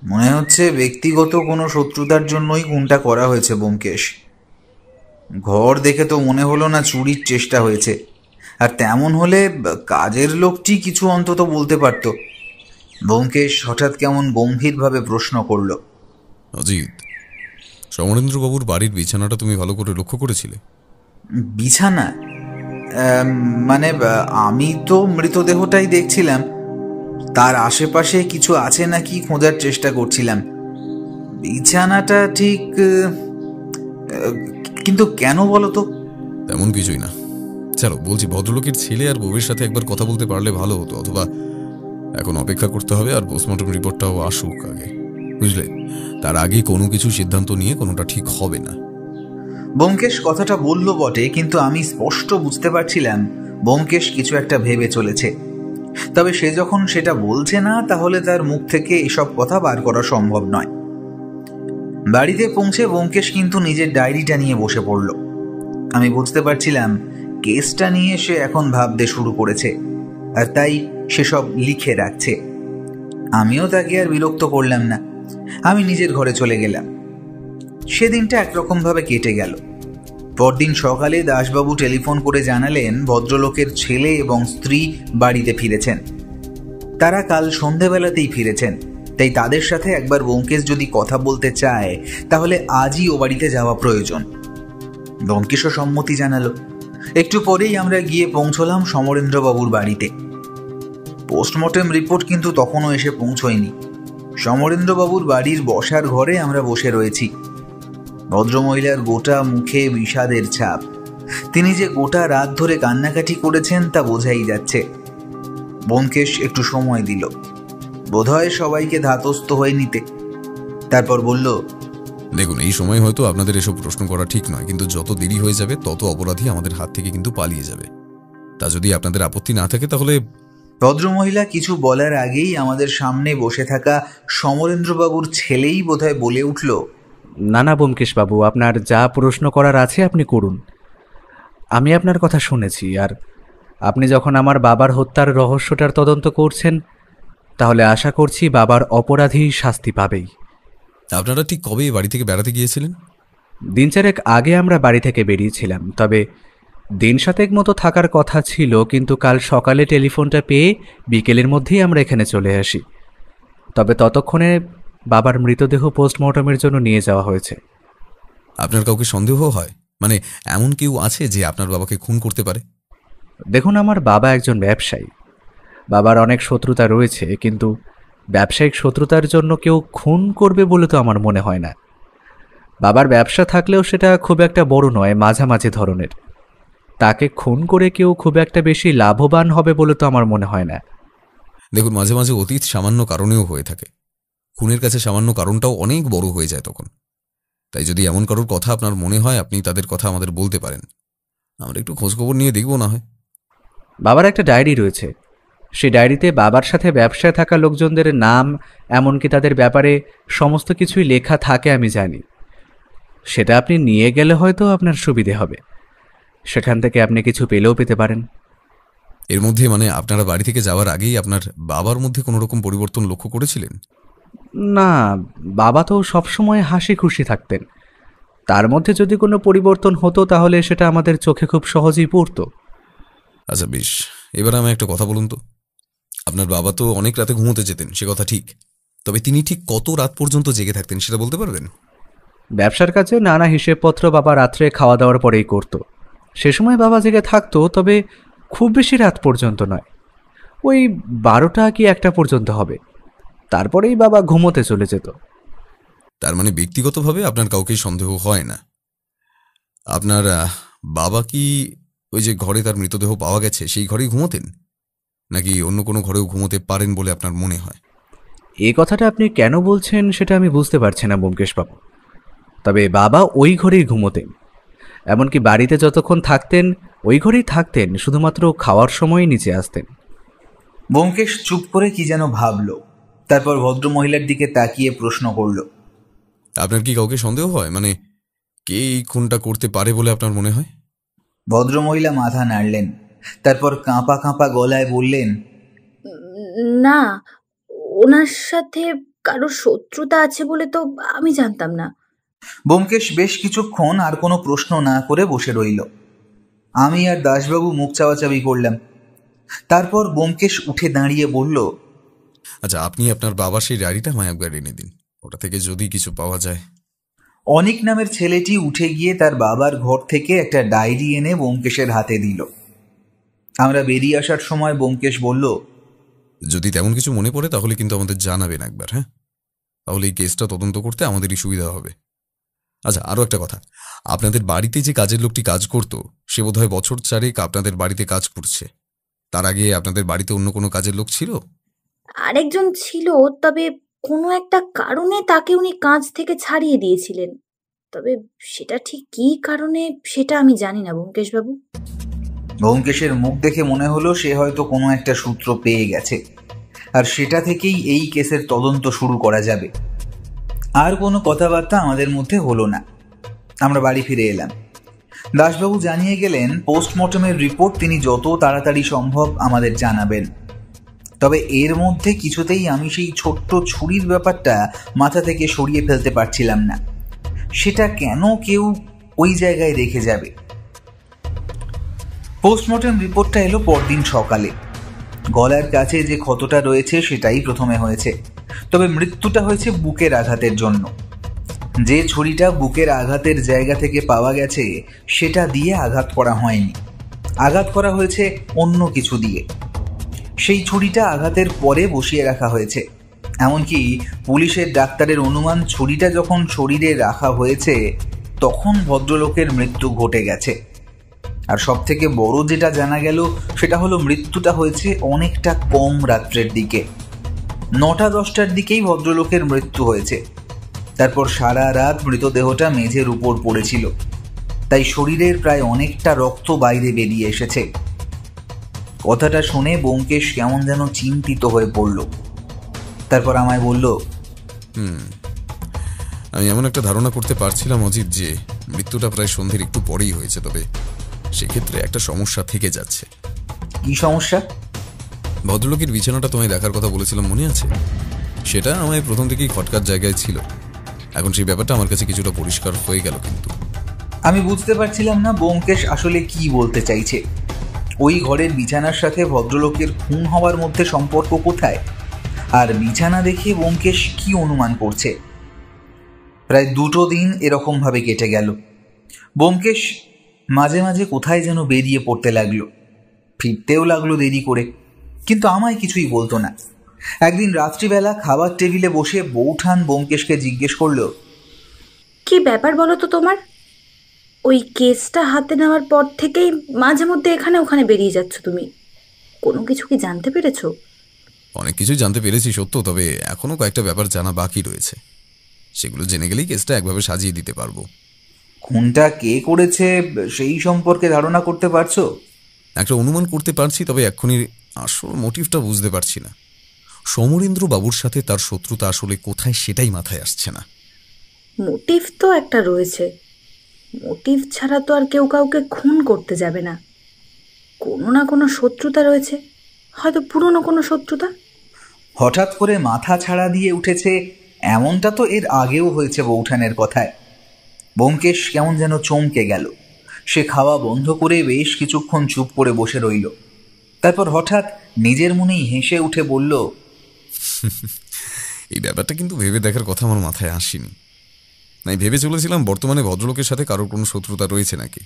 মনে হচ্ছে ব্যক্তিগত কোনো শত্রুতার জন্যই খুনটা করা হয়েছে ব্যোমকেশ। ঘর দেখে তো মনে হলো না চুরির চেষ্টা হয়েছে, আর তেমন হলে কাজের লোকটি কিছু অন্তত বলতে পারত। ব্যোমকেশ হঠাৎ কেমন গম্ভীরভাবে প্রশ্ন করল, অজিত, সমরেন্দ্রবাবুর বাড়ির বিছানাটা তুমি ভালো করে লক্ষ্য করেছিলে? বিছানা? মানে আমি তো মৃতদেহটাই দেখছিলাম, তার আশেপাশে কিছু আছে নাকি খোঁজার চেষ্টা করছিলাম। বিছানাটা ঠিক, কিন্তু কেন বলো তো? তেমন কিছুই না। চলো বলছি, ভদ্রলোকের ছেলে আর বউয়ের সাথে একবার কথা বলতে পারলে ভালো হতো, অথবা এখন অপেক্ষা করতে হবে আর পোস্টমর্টম রিপোর্টটাও আসুক আগে, বুঝলে? তার আগে কোনো কিছু সিদ্ধান্ত নিয়ে কোনোটা ঠিক হবে না। ব্যোমকেশ কথাটা বলল বটে, কিন্তু আমি স্পষ্ট বুঝতে পারছিলাম ব্যোমকেশ কিছু একটা ভেবে চলেছে। তবে সে যখন সেটা বলছে না, তাহলে তার মুখ থেকে এসব কথা বার করা সম্ভব নয়। বাড়িতে পৌঁছে ব্যোমকেশ কিন্তু নিজের ডায়েরিটা নিয়ে বসে পড়ল। আমি বুঝতে পারছিলাম কেসটা নিয়ে সে এখন ভাবতে শুরু করেছে, আর তাই সেসব লিখে রাখছে। আমিও তাকে আর বিরক্ত করলাম না, আমি নিজের ঘরে চলে গেলাম। সেদিনটা একরকমভাবে কেটে গেল। পরদিন সকালে দাসবাবু টেলিফোন করে জানালেন ভদ্রলোকের ছেলে এবং স্ত্রী বাড়িতে ফিরেছেন। তারা কাল সন্ধেবেলাতেই ফিরেছেন, তাই তাদের সাথে একবার ব্যোমকেশ যদি কথা বলতে চায় তাহলে আজই ও বাড়িতে যাওয়া প্রয়োজন। ব্যোমকেশও সম্মতি জানালো। একটু পরেই আমরা গিয়ে পৌঁছলাম সমরেন্দ্রবাবুর বাড়িতে। পোস্টমর্টেম রিপোর্ট কিন্তু তখনও এসে পৌঁছয়নি। সমরেন্দ্রবাবুর বাড়ির বসার ঘরে আমরা বসে রয়েছি। ভদ্রমহিলার গোটা মুখে বিষাদের ছাপ। তিনি যে গোটা রাত ধরে কান্নাকাটি করেছেন তা বোঝাই যাচ্ছে। ব্যোমকেশ একটু সময় দিল, বোধহয় সবাইকে ধাতস্থ হয়ে নিতে। তারপর বলল, দেখুন, এই সময় হয়তো আপনাদের এসব প্রশ্ন করা ঠিক নয়, কিন্তু যত দেরি হয়ে যাবে তত অপরাধী আমাদের হাত থেকে কিন্তু পালিয়ে যাবে। তা যদি আপনাদের আপত্তি না থাকে তাহলে। ভদ্রমহিলা কিছু বলার আগেই আমাদের সামনে বসে থাকা সমরেন্দ্রবাবুর ছেলেই বোধহয় বলে উঠল, না না ব্যোমকেশবাবু, আপনার যা প্রশ্ন করার আছে আপনি করুন। আমি আপনার কথা শুনেছি, আর আপনি যখন আমার বাবার হত্যার রহস্যটার তদন্ত করছেন, তাহলে আশা করছি বাবার অপরাধী শাস্তি পাবেই। আপনারা ঠিক কবে বাড়ি থেকে বেড়াতে গিয়েছিলেন? দিন চারেক আগে আমরা বাড়ি থেকে বেরিয়েছিলাম, তবে দিন সাতেক মতো থাকার কথা ছিল, কিন্তু কাল সকালে টেলিফোনটা পেয়ে বিকেলের মধ্যেই আমরা এখানে চলে আসি। তবে ততক্ষণে বাবার মৃতদেহ পোস্টমর্টমের জন্য নিয়ে যাওয়া হয়েছে। আপনার কাউকে সন্দেহ হয়? মানে এমন কেউ আছে যে আপনার বাবাকে খুন করতে পারে? দেখুন, আমার বাবা একজন ব্যবসায়ী। বাবার অনেক শত্রুতা রয়েছে, কিন্তু ব্যবসায়িক শত্রুতার জন্য কেউ খুন করবে বলে তো আমার মনে হয় না। বাবার ব্যবসা থাকলেও সেটা খুব একটা বড় নয়, মাঝামাঝি ধরনের। তাকে খুন করে কেউ খুব একটা বেশি লাভবান হবে বলে তো আমার মনে হয় না। দেখুন, মাঝে মাঝে অতীত সামান্য কারণেও হয়ে থাকে। খুনের কাছে সামান্য কারণটাও অনেক বড় হয়ে যায় তখন। তাই যদি এমন কারোর কথা আপনার মনে হয়, আপনি তাদের কথা আমাদের বলতে পারেন। আমরা একটু খোঁজখবর নিয়ে দেখব না হয়। বাবার একটা ডায়েরি রয়েছে। সেই ডায়েরিতে বাবার সাথে ব্যবসায় থাকা লোকজনদের নাম, এমনকি তাদের ব্যাপারে সমস্ত কিছুই লেখা থাকে, আমি জানি। সেটা আপনি নিয়ে গেলে হয়তো আপনার সুবিধে হবে। সেখান থেকে আপনি কিছু পেলেও পেতে পারেন। এর মধ্যে মানে আপনারা বাড়ি থেকে যাওয়ার আগেই আপনার বাবার মধ্যে কোনো রকম পরিবর্তন লক্ষ্য করেছিলেন? না, বাবা তো সবসময় হাসি খুশি থাকতেন। তার মধ্যে যদি কোনো পরিবর্তন হতো তাহলে সেটা আমাদের চোখে খুব সহজেই পড়তো। আচ্ছা বেশ, এবার আমি একটা কথা বলুন তো। আপনার বাবা তো অনেক রাতে ঘুমোতে যেতেন, সে কথা ঠিক, তবে তিনি ঠিক কত রাত পর্যন্ত জেগে থাকতেন সেটা বলতে পারবেন? ব্যবসার কাজে নানা হিসেবপত্র বাবা রাত্রে খাওয়া দাওয়ার পরেই করতো। সে সময় বাবা জেগে থাকতো, তবে খুব বেশি রাত পর্যন্ত নয়, ওই 12টা কি 1টা পর্যন্ত হবে, তারপরেই বাবা ঘুমোতে চলে যেত। তার মানে ব্যক্তিগতভাবে আপনার কাউকেই সন্দেহ হয় না। আপনার বাবা কি ওই যে ঘরে তার মৃতদেহ পাওয়া গেছে সেই ঘরেই ঘুমোতেন, নাকি অন্য কোনো ঘরেও ঘুমোতে পারেন বলে আপনার মনে হয়? এই কথাটা আপনি কেন বলছেন সেটা আমি বুঝতে পারছি না ব্যোমকেশবাবু, তবে বাবা ওই ঘরেই ঘুমোতেন। এমনকি বাড়িতে যতক্ষণ থাকতেন ওই ঘরেই থাকতেন, শুধুমাত্র খাওয়ার সময়ই নিচে আসতেন। ব্যোমকেশ চুপ করে কি যেন ভাবল, তারপর ভদ্রমহিলার দিকে তাকিয়ে প্রশ্ন করল, আপনার কি কাউকে সন্দেহ হয়, মানে কে এই খুনটা করতে পারে বলে আপনার মনে হয়? ভদ্রমহিলা মাথা নাড়লেন, তারপর কাঁপা কাঁপা গলায় বললেন, না, ওনার সাথে কারো শত্রুতা আছে বলে তো আমি জানতাম না। ব্যোমকেশ বেশ কিছুক্ষণ আর কোনো প্রশ্ন না করে বসে রইল। আমি আর দাসবাবু মুখ চাওয়াচাবি করলাম। তারপর ব্যোমকেশ উঠে দাঁড়িয়ে বলল, আচ্ছা, আপনি আপনার বাবার সেই ডায়েরিটা আমায় একবার এনে দিন, ওটা থেকে যদি কিছু পাওয়া যায়। অনিক নামের ছেলেটি উঠে গিয়ে তার বাবার ঘর থেকে একটা ডায়েরি এনে ব্যোমকেশের হাতে দিল। আমরা বেরিয়ে আসার সময় ব্যোমকেশ বলল, যদি তেমন কিছু মনে পড়ে তাহলে কিন্তু আমাদের জানাবেন একবার, হ্যাঁ? তাহলে এই কেসটা তদন্ত করতে আমাদেরই সুবিধা হবে। আচ্ছা, আরও একটা কথা, আপনাদের বাড়িতে যে কাজের লোকটি কাজ করত সে বোধহয় বছর 4 আপনাদের বাড়িতে কাজ করছে। তার আগে আপনাদের বাড়িতে অন্য কোনো কাজের লোক ছিল? আরেকজন ছিল, তবে কোনো একটা কারণে তাকে উনি কাজ থেকে ছাড়িয়ে দিয়েছিলেন। তবে সেটা ঠিক কী কারণে সেটা আমি জানি না ব্যোমকেশবাবু। ব্যোমকেশের মুখ দেখে মনে হলো সে হয়তো কোনো একটা সূত্র পেয়ে গেছে, আর সেটা থেকেই এই কেসের তদন্ত শুরু করা যাবে। আর কোনো কথাবার্তা আমাদের মধ্যে হলো না। আমরা বাড়ি ফিরে এলাম। দাসবাবু জানিয়ে গেলেন পোস্টমর্টমের রিপোর্ট তিনি যত তাড়াতাড়ি সম্ভব আমাদের জানাবেন। তবে এর মধ্যে কিছুতেই আমি সেই ছোট্ট ছুরির ব্যাপারটা মাথা থেকে সরিয়ে ফেলতে পারছিলাম না। সেটা কেন কেউ ওই জায়গায় রেখে যাবে? পোস্টমর্টম রিপোর্টটা এলো পরদিন সকালে। গলার কাছে যে ক্ষতটা রয়েছে সেটাই প্রথমে হয়েছে, তবে মৃত্যুটা হয়েছে বুকের আঘাতের জন্য। যে ছুরিটা বুকের আঘাতের জায়গা থেকে পাওয়া গেছে সেটা দিয়ে আঘাত করা হয়নি, আঘাত করা হয়েছে অন্য কিছু দিয়ে। সেই ছুরিটা আঘাতের পরে বসিয়ে রাখা হয়েছে। এমনকি পুলিশের ডাক্তারের অনুমান ছুরিটা যখন শরীরে রাখা হয়েছে তখন ভদ্রলোকের মৃত্যু ঘটে গেছে। আর সব থেকে বড় যেটা জানা গেল সেটা হলো মৃত্যুটা হয়েছে অনেকটা কম রাত্রের দিকে, 9টা-10টার দিকেই ভদ্রলোকের মৃত্যু হয়েছে। তারপর সারা রাত মৃতদেহটা মেঝের উপর পড়েছিল, তাই শরীরের প্রায় অনেকটা রক্ত বাইরে বেরিয়ে এসেছে। কথাটা শুনে ব্যোমকেশ কেমন যেন চিন্তিত হয়ে পড়ল। তারপর আমায় বলল, আমি এমন একটা ধারণা করতে পারছিলাম অজিত যে মৃত্যুটা প্রায় সন্ধ্যের একটু পরেই হয়েছে, তবে সেক্ষেত্রে একটা সমস্যা থেকে যাচ্ছে। কি সমস্যা? ভদ্রলোকের বিছানাটা তোমায় দেখার কথা বলেছিলাম, মনে আছে? সেটা আমায় প্রথম থেকেই খটকার জায়গায় ছিল। এখন সেই ব্যাপারটা আমার কাছে কিছুটা পরিষ্কার হয়ে গেল। কিন্তু আমি বুঝতে পারছিলাম না ব্যোমকেশ আসলে কি বলতে চাইছে। ওই ঘরের বিছানার সাথে ভদ্রলোকের খুন হওয়ার মধ্যে সম্পর্ক কোথায়? আর বিছানা দেখে ব্যোমকেশ কি অনুমান করছে? প্রায় 2 দিন এরকমভাবে কেটে গেল। ব্যোমকেশ মাঝে মাঝে কোথায় যেন বেরিয়ে পড়তে লাগলো, ফিরতেও লাগলো দেরি করে, কিন্তু আমায় কিছুই বলতো না। একদিন রাত্রিবেলা খাবার টেবিলে বসে বৌঠান ব্যোমকেশকে জিজ্ঞেস করলো, কি ব্যাপার বলো তো তোমার? ওই কেসটা হাতে নেওয়ার পর থেকেই মাঝে মধ্যে এখানে ওখানে বেরিয়ে যাচ্ছ তুমি। কোনো কিছু কি জানতে পেরেছো? অনেক কিছুই জানতে পেরেছি সত্য, তবে এখনো কয়েকটা ব্যাপার জানা বাকি রয়েছে। সেগুলো জেনে গেলেই কেসটা একভাবে সাজিয়ে দিতে পারবো। খুনটা কে করেছে সেই সম্পর্কে ধারণা করতে পারছো? একটা অনুমান করতে পারছি, তবে এক্ষুনি আসল মোটিভটা বুঝতে পারছি না। সমরেন্দ্র বাবুর সাথে তার শত্রুতা আসলে কোথায় সেটাই মাথায় আসছে না। মোটিভ তো একটা রয়েছে, মোটিভ ছাড়া তো আর কেউ কাউকে খুন করতে যাবে না। কোনো না কোনো শত্রুতা রয়েছে, হয়তো পুরনো কোনো শত্রুতা। হঠাৎ করে মাথা ছাড়া দিয়ে উঠেছে এমনটা তো এর আগেও হয়েছে বৌঠানের কথায়। ব্যোমকেশ কেমন যেন চমকে গেল। সে খাওয়া বন্ধ করে বেশ কিছুক্ষণ চুপ করে বসে রইল। তারপর হঠাৎ নিজের মনেই হেসে উঠে বলল, এই ব্যাপারটা কিন্তু ভেবে দেখার কথা আমার মাথায় আসেনি। আমি ভেবে চলেছিলাম বর্তমানে ভদ্রলোকের সাথে কারোর কোনো শত্রুতা রয়েছে নাকি।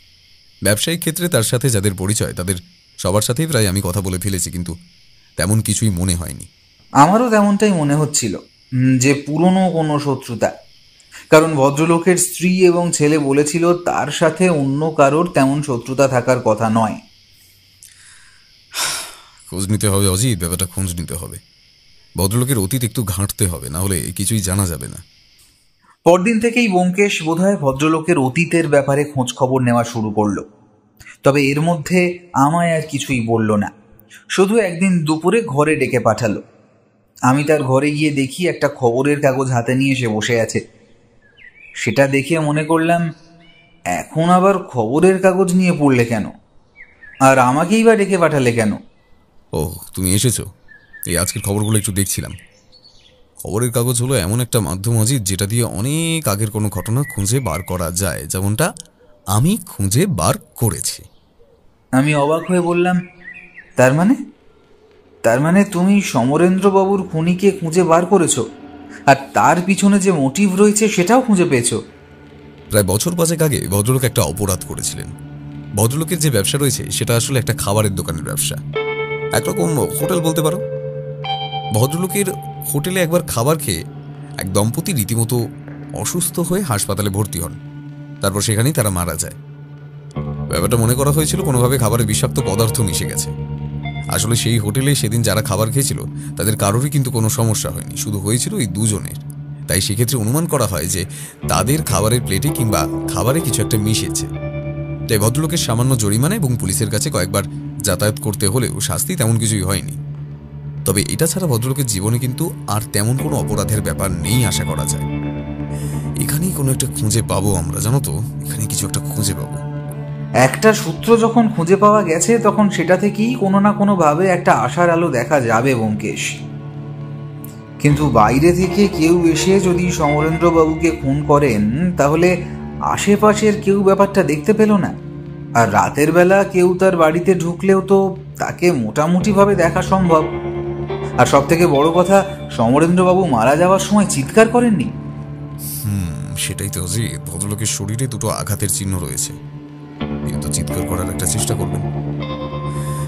ব্যবসায়িক ক্ষেত্রে তার সাথে যাদের পরিচয় তাদের সবার সাথেই প্রায় আমি কথা বলে ফেলেছি, কিন্তু তেমন কিছুই মনে হয়নি। আমারও তেমনটাই মনে হচ্ছিল যে পুরনো কোনো শত্রুতা, কারণ ভদ্রলোকের স্ত্রী এবং ছেলে বলেছিল তার সাথে অন্য কারোর তেমন শত্রুতা থাকার কথা নয়। খোঁজ নিতে হবে অজিত, ব্যাপারটা খোঁজ নিতে হবে। ভদ্রলোকের অতীত একটু ঘাঁটতে হবে, না হলে কিছুই জানা যাবে না। পরদিন থেকেই ব্যোমকেশ বোধহয় ভদ্রলোকের অতীতের ব্যাপারে খোঁজ খবর নেওয়া শুরু করলো। তবে এর মধ্যে আমায় আর কিছুই বলল না, শুধু একদিন দুপুরে ঘরে ডেকে পাঠালো। আমি তার ঘরে গিয়ে দেখি একটা খবরের কাগজ হাতে নিয়ে সে বসে আছে। সেটা দেখে মনে করলাম, এখন আবার খবরের কাগজ নিয়ে পড়লে কেন, আর আমাকেই বা ডেকে পাঠালে কেন? ও, তুমি এসেছো? এই আজকের খবরগুলো একটু দেখছিলাম। খবরের কাগজ হলো এমন একটা মাধ্যম অজিত, যেটা দিয়ে অনেক আগের কোনো ঘটনা খুঁজে বার করা যায়, যেমনটা আমি খুঁজে বার করেছি। আমি অবাক হয়ে বললাম, তার মানে তুমি সমরেন্দ্রবাবুর খুনিকে খুঁজে বার করেছো, আর তার পিছনে যে মোটিভ রয়েছে সেটাও খুঁজে পেয়েছো? প্রায় বছর 5 আগে ভদ্রলোক একটা অপরাধ করেছিলেন। ভদ্রলোকের যে ব্যবসা রয়েছে সেটা আসলে একটা খাবারের দোকানের ব্যবসা, একরকম হোটেল বলতে পারো। ভদ্রলোকের হোটেলে একবার খাবার খেয়ে এক দম্পতি রীতিমতো অসুস্থ হয়ে হাসপাতালে ভর্তি হন। তারপর সেখানেই তারা মারা যায়। ব্যাপারটা মনে করা হয়েছিল কোনোভাবে খাবারে বিষাক্ত পদার্থ মিশে গেছে। আসলে সেই হোটেলে সেদিন যারা খাবার খেয়েছিল তাদের কারোরই কিন্তু কোনো সমস্যা হয়নি, শুধু হয়েছিল এই দুজনের। তাই সেক্ষেত্রে অনুমান করা হয় যে তাদের খাবারের প্লেটে কিংবা খাবারে কিছু একটা মিশেছে। তাই ভদ্রলোকের সামান্য জরিমানা এবং পুলিশের কাছে কয়েকবার যাতায়াত করতে হলেও শাস্তি তেমন কিছুই হয়নি। তবে এটা ছাড়া ভদ্রলোকের জীবনে কিন্তু আর তেমন কোনো অপরাধের ব্যাপার নেই আশা করা যায়। এখানেই কোনো একটা খুঁজে পাবো আমরা, জানো তো, এখানে কিছু একটা খুঁজে পাবো। একটা সূত্র যখন খুঁজে পাওয়া গেছে তখন সেটা থেকেই কোনো না কোনোভাবে একটা আশার আলো দেখা যাবে ব্যোমকেশ। কিন্তু বাইরে থেকে কেউ এসে যদি সমরেন্দ্রবাবুকে খুন করেন, তাহলে আশেপাশের কেউ ব্যাপারটা দেখতে পেল না, আর রাতের বেলা কেউ তার বাড়িতে ঢুকলেও তো তাকে মোটামুটিভাবে দেখা সম্ভব। আর সব থেকে বড় কথা, সমরেন্দ্রবাবু মারা যাওয়ার সময় চিৎকার করেননি। সেটাই তো অজিত, ভদ্রলোকের শরীরে দুটো আঘাতের চিহ্ন রয়েছে, কিন্তু চিৎকার করার একটা চেষ্টা করবেন।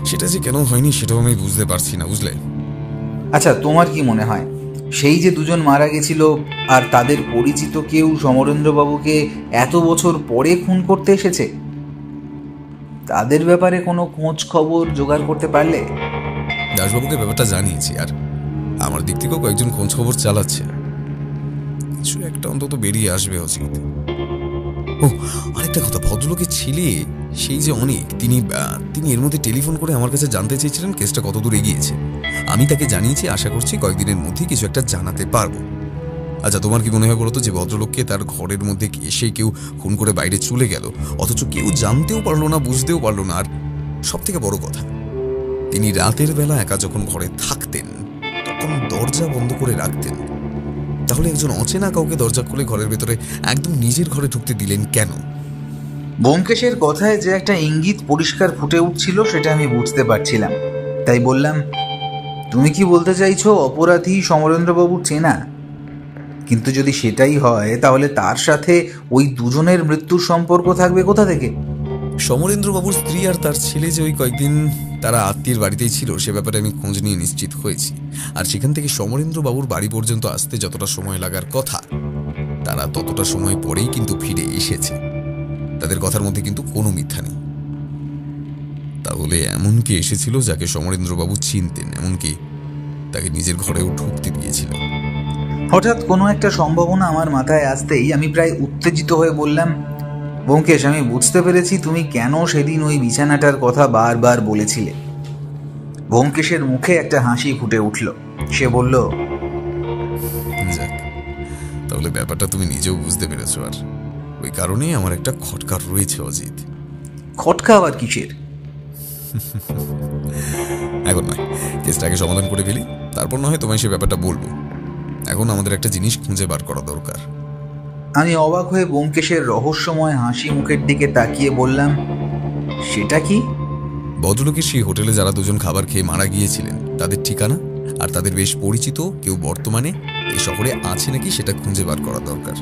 সেটা যে কেন হয়নি সেটাও আমি বুঝতে পারছি না, বুঝলে? আচ্ছা, তোমার কি মনে হয় সেই যে দুজন মারা গেছিল আর তাদের পরিচিত কেউ সমরেন্দ্রবাবুকে এত বছর পরে খুন করতে এসেছে, তাদের ব্যাপারে কোনো খোঁজ খবর জোগাড় করতে পারলে? দাসবাবুকে ব্যাপারটা জানিয়েছি, আর আমার দিক থেকেও কয়েকজন খোঁজ খবর চালাচ্ছে। কিছু একটা অন্তত বেরিয়ে আসবে অজিত। ও, আরেকটা কথা, ভদ্রলোকের ছেলে সেই যে অনেক, তিনি এর মধ্যে টেলিফোন করে আমার কাছে জানতে চেয়েছিলেন কেসটা কত দূর এগিয়েছে। আমি তাকে জানিয়েছি, আশা করছি কয়েকদিনের মধ্যে কিছু একটা জানাতে পারবো। আচ্ছা, তোমার কি মনে হয় বলো তো, যে ভদ্রলোককে তার ঘরের মধ্যে এসে কেউ খুন করে বাইরে চলে গেল, অথচ কেউ জানতেও পারলো না, বুঝতেও পারলো না, আর সব থেকে বড় কথা, তিনি রাতের বেলা একা যখন ঘরে থাকতেন তখন দরজা বন্ধ করে রাখতেন, তাহলে একজন অচেনা কাউকে দরজা খুলে ঘরের ভেতরে একদম নিজের ঘরে ঢুকতে দিলেন কেন? ব্যোমকেশের কথায় যে একটা ইঙ্গিত পরিষ্কার ফুটে উঠছিল সেটা আমি বুঝতে পারছিলাম। তাই বললাম, তুমি কি বলতে চাইছো অপরাধী সমরেন্দ্রবাবুর চেনা? কিন্তু যদি সেটাই হয়, তাহলে তার সাথে ওই দুজনের মৃত্যুর সম্পর্ক থাকবে কোথা থেকে? সমরেন্দ্রবাবুর স্ত্রী আর তার ছেলে যে ওই কয়েকদিন তারা আত্মীয়ের বাড়িতেই ছিল, সে ব্যাপারে আমি খোঁজ নিয়ে নিশ্চিত হয়েছি। আর সেখান থেকে সমরেন্দ্রবাবুর বাড়ি পর্যন্ত আসতে যতটা সময় লাগার কথা, তারা ততটা সময় পরেই কিন্তু ফিরে এসেছে। তাদের কথার মধ্যে কিন্তু কোনো মিথ্যা নেই। তাহলে এমন কি এসেছিল যাকে সমরেন্দ্রবাবু চিনতেন, এমনকি তাকে নিজের ঘরেও ঢুকতে দিয়েছিল? হঠাৎ কোনো একটা সম্ভাবনা আমার মাথায় আসতেই আমি প্রায় উত্তেজিত হয়ে বললাম, ব্যোমকেশ, আমি বুঝতে পেরেছি তুমি কেন সেদিন ওই বিছানাটার কথা বারবার বলেছিলে। ব্যোমকেশের মুখে একটা হাসি ফুটে উঠল। সে বলল, যাক, তাহলে ব্যাপারটা তুমি নিজেও বুঝতে পেরেছো, আর ওই কারণেই আমার একটা খটকা রয়েছে অজিত। খটকা আবার কিসের? এখন নয়, কেসটাকে সমাধান করে ফেলি, তারপর না হয় তোমায় সে ব্যাপারটা বলবো। এখন আমাদের একটা জিনিস খুঁজে বার করা দরকার। আমি অবাক হয়ে ব্যোমকেশের রহস্যময় হাসি মুখের দিকে তাকিয়ে বললাম, সেটা কি? ভদ্রলোকের সেই হোটেলে যারা দুজন খাবার খেয়ে মারা গিয়েছিলেন তাদের ঠিকানা আর তাদের বেশ পরিচিত কেউ বর্তমানে এই শহরে আছে নাকি সেটা খুঁজে বার করা দরকার।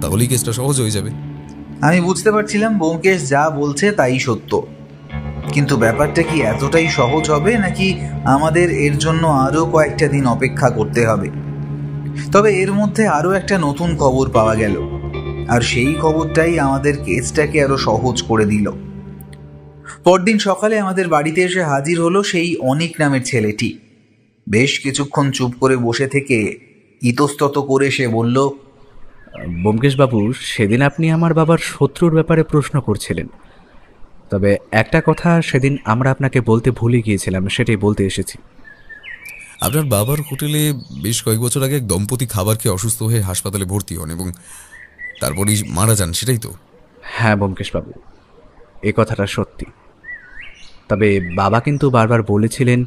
তাহলেই কেসটা সহজ হয়ে যাবে। আমি বুঝতে পারছিলাম ব্যোমকেশ যা বলছে তাই সত্য, কিন্তু ব্যাপারটা কি এতটাই সহজ হবে নাকি আমাদের এর জন্য আরও কয়েকটা দিন অপেক্ষা করতে হবে? তবে এর মধ্যে আরও একটা নতুন খবর পাওয়া গেল, আর সেই খবরটাই আমাদের কেসটাকে আরো সহজ করে দিল। পরদিন সকালে আমাদের বাড়িতে এসে হাজির হলো সেই অনিক নামের ছেলেটি। বেশ কিছুক্ষণ চুপ করে বসে থেকে ইতস্তত করে সে বলল, ব্যোমকেশবাবু, সেদিন আপনি আমার বাবার শত্রুর ব্যাপারে প্রশ্ন করছিলেন, তবে একটা কথা সেদিন আমরা আপনাকে বলতে ভুলে গিয়েছিলাম, সেটাই বলতে এসেছি। আপনার বাবার হোটেলে বেশ কয়েক বছর আগে এক দম্পতি খাবার খেয়ে অসুস্থ হয়ে হাসপাতালে ভর্তি হন এবং তারপরেই মারা যান, সেটাই তো? হ্যাঁ ব্যোমকেশবাবু, এ কথাটা সত্যি। তবে বাবা কিন্তু বারবার বলেছিলেন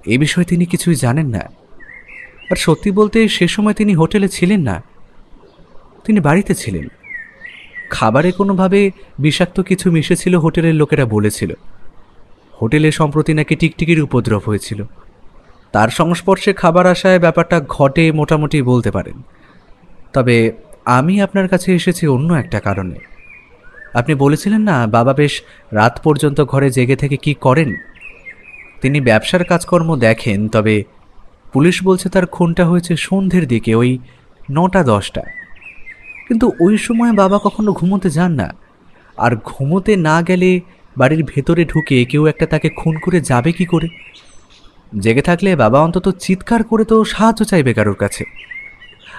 এ বিষয়ে তিনি কিছুই জানেন না। আর সত্যি বলতে সে সময় তিনি হোটেলে ছিলেন না, তিনি বাড়িতে ছিলেন। খাবারে কোনোভাবে বিষাক্ত কিছু মিশেছিল হোটেলের লোকেরা বলেছিল। হোটেলে সম্প্রতি নাকি টিকটিকির উপদ্রব হয়েছিল, তার সংস্পর্শে খাবার আসায় ব্যাপারটা ঘটে মোটামুটি বলতে পারেন। তবে আমি আপনার কাছে এসেছি অন্য একটা কারণে। আপনি বলেছিলেন না বাবা বেশ রাত পর্যন্ত ঘরে জেগে থেকে কি করেন? তিনি ব্যবসার কাজকর্ম দেখেন, তবে পুলিশ বলছে তার খুনটা হয়েছে সন্ধ্যের দিকে, ওই 9টা-10টা। কিন্তু ওই সময় বাবা কখনো ঘুমোতে যান না, আর ঘুমোতে না গেলে বাড়ির ভেতরে ঢুকে কেউ একটা তাকে খুন করে যাবে কি করে? জেগে থাকলে বাবা অন্তত চিৎকার করে তো সাহায্য চাইবে কারোর কাছে।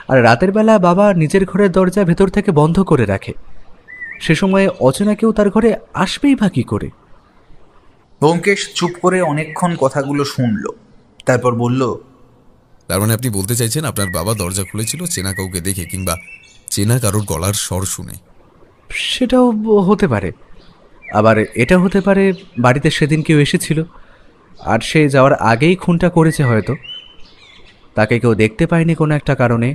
আর রাতের বেলা বাবা নিজের ঘরের দরজা ভেতর থেকে বন্ধ করে রাখে, সে সময়ে অচেনা কেউ তার ঘরে আসবেই বা কী করে? ব্যোমকেশ চুপ করে অনেকক্ষণ কথাগুলো শুনল, তারপর বলল, তার মানে আপনি বলতে চাইছেন আপনার বাবা দরজা খুলেছিল চেনা কাউকে দেখে কিংবা চেনা কারোর গলার স্বর শুনে? সেটাও হতে পারে, আবার এটা হতে পারে বাড়িতে সেদিন কেউ এসেছিল আর সে যাওয়ার আগেই খুনটা করেছে হয়তো। তাকে কেউ দেখতে পায়নি কোনো একটা কারণে,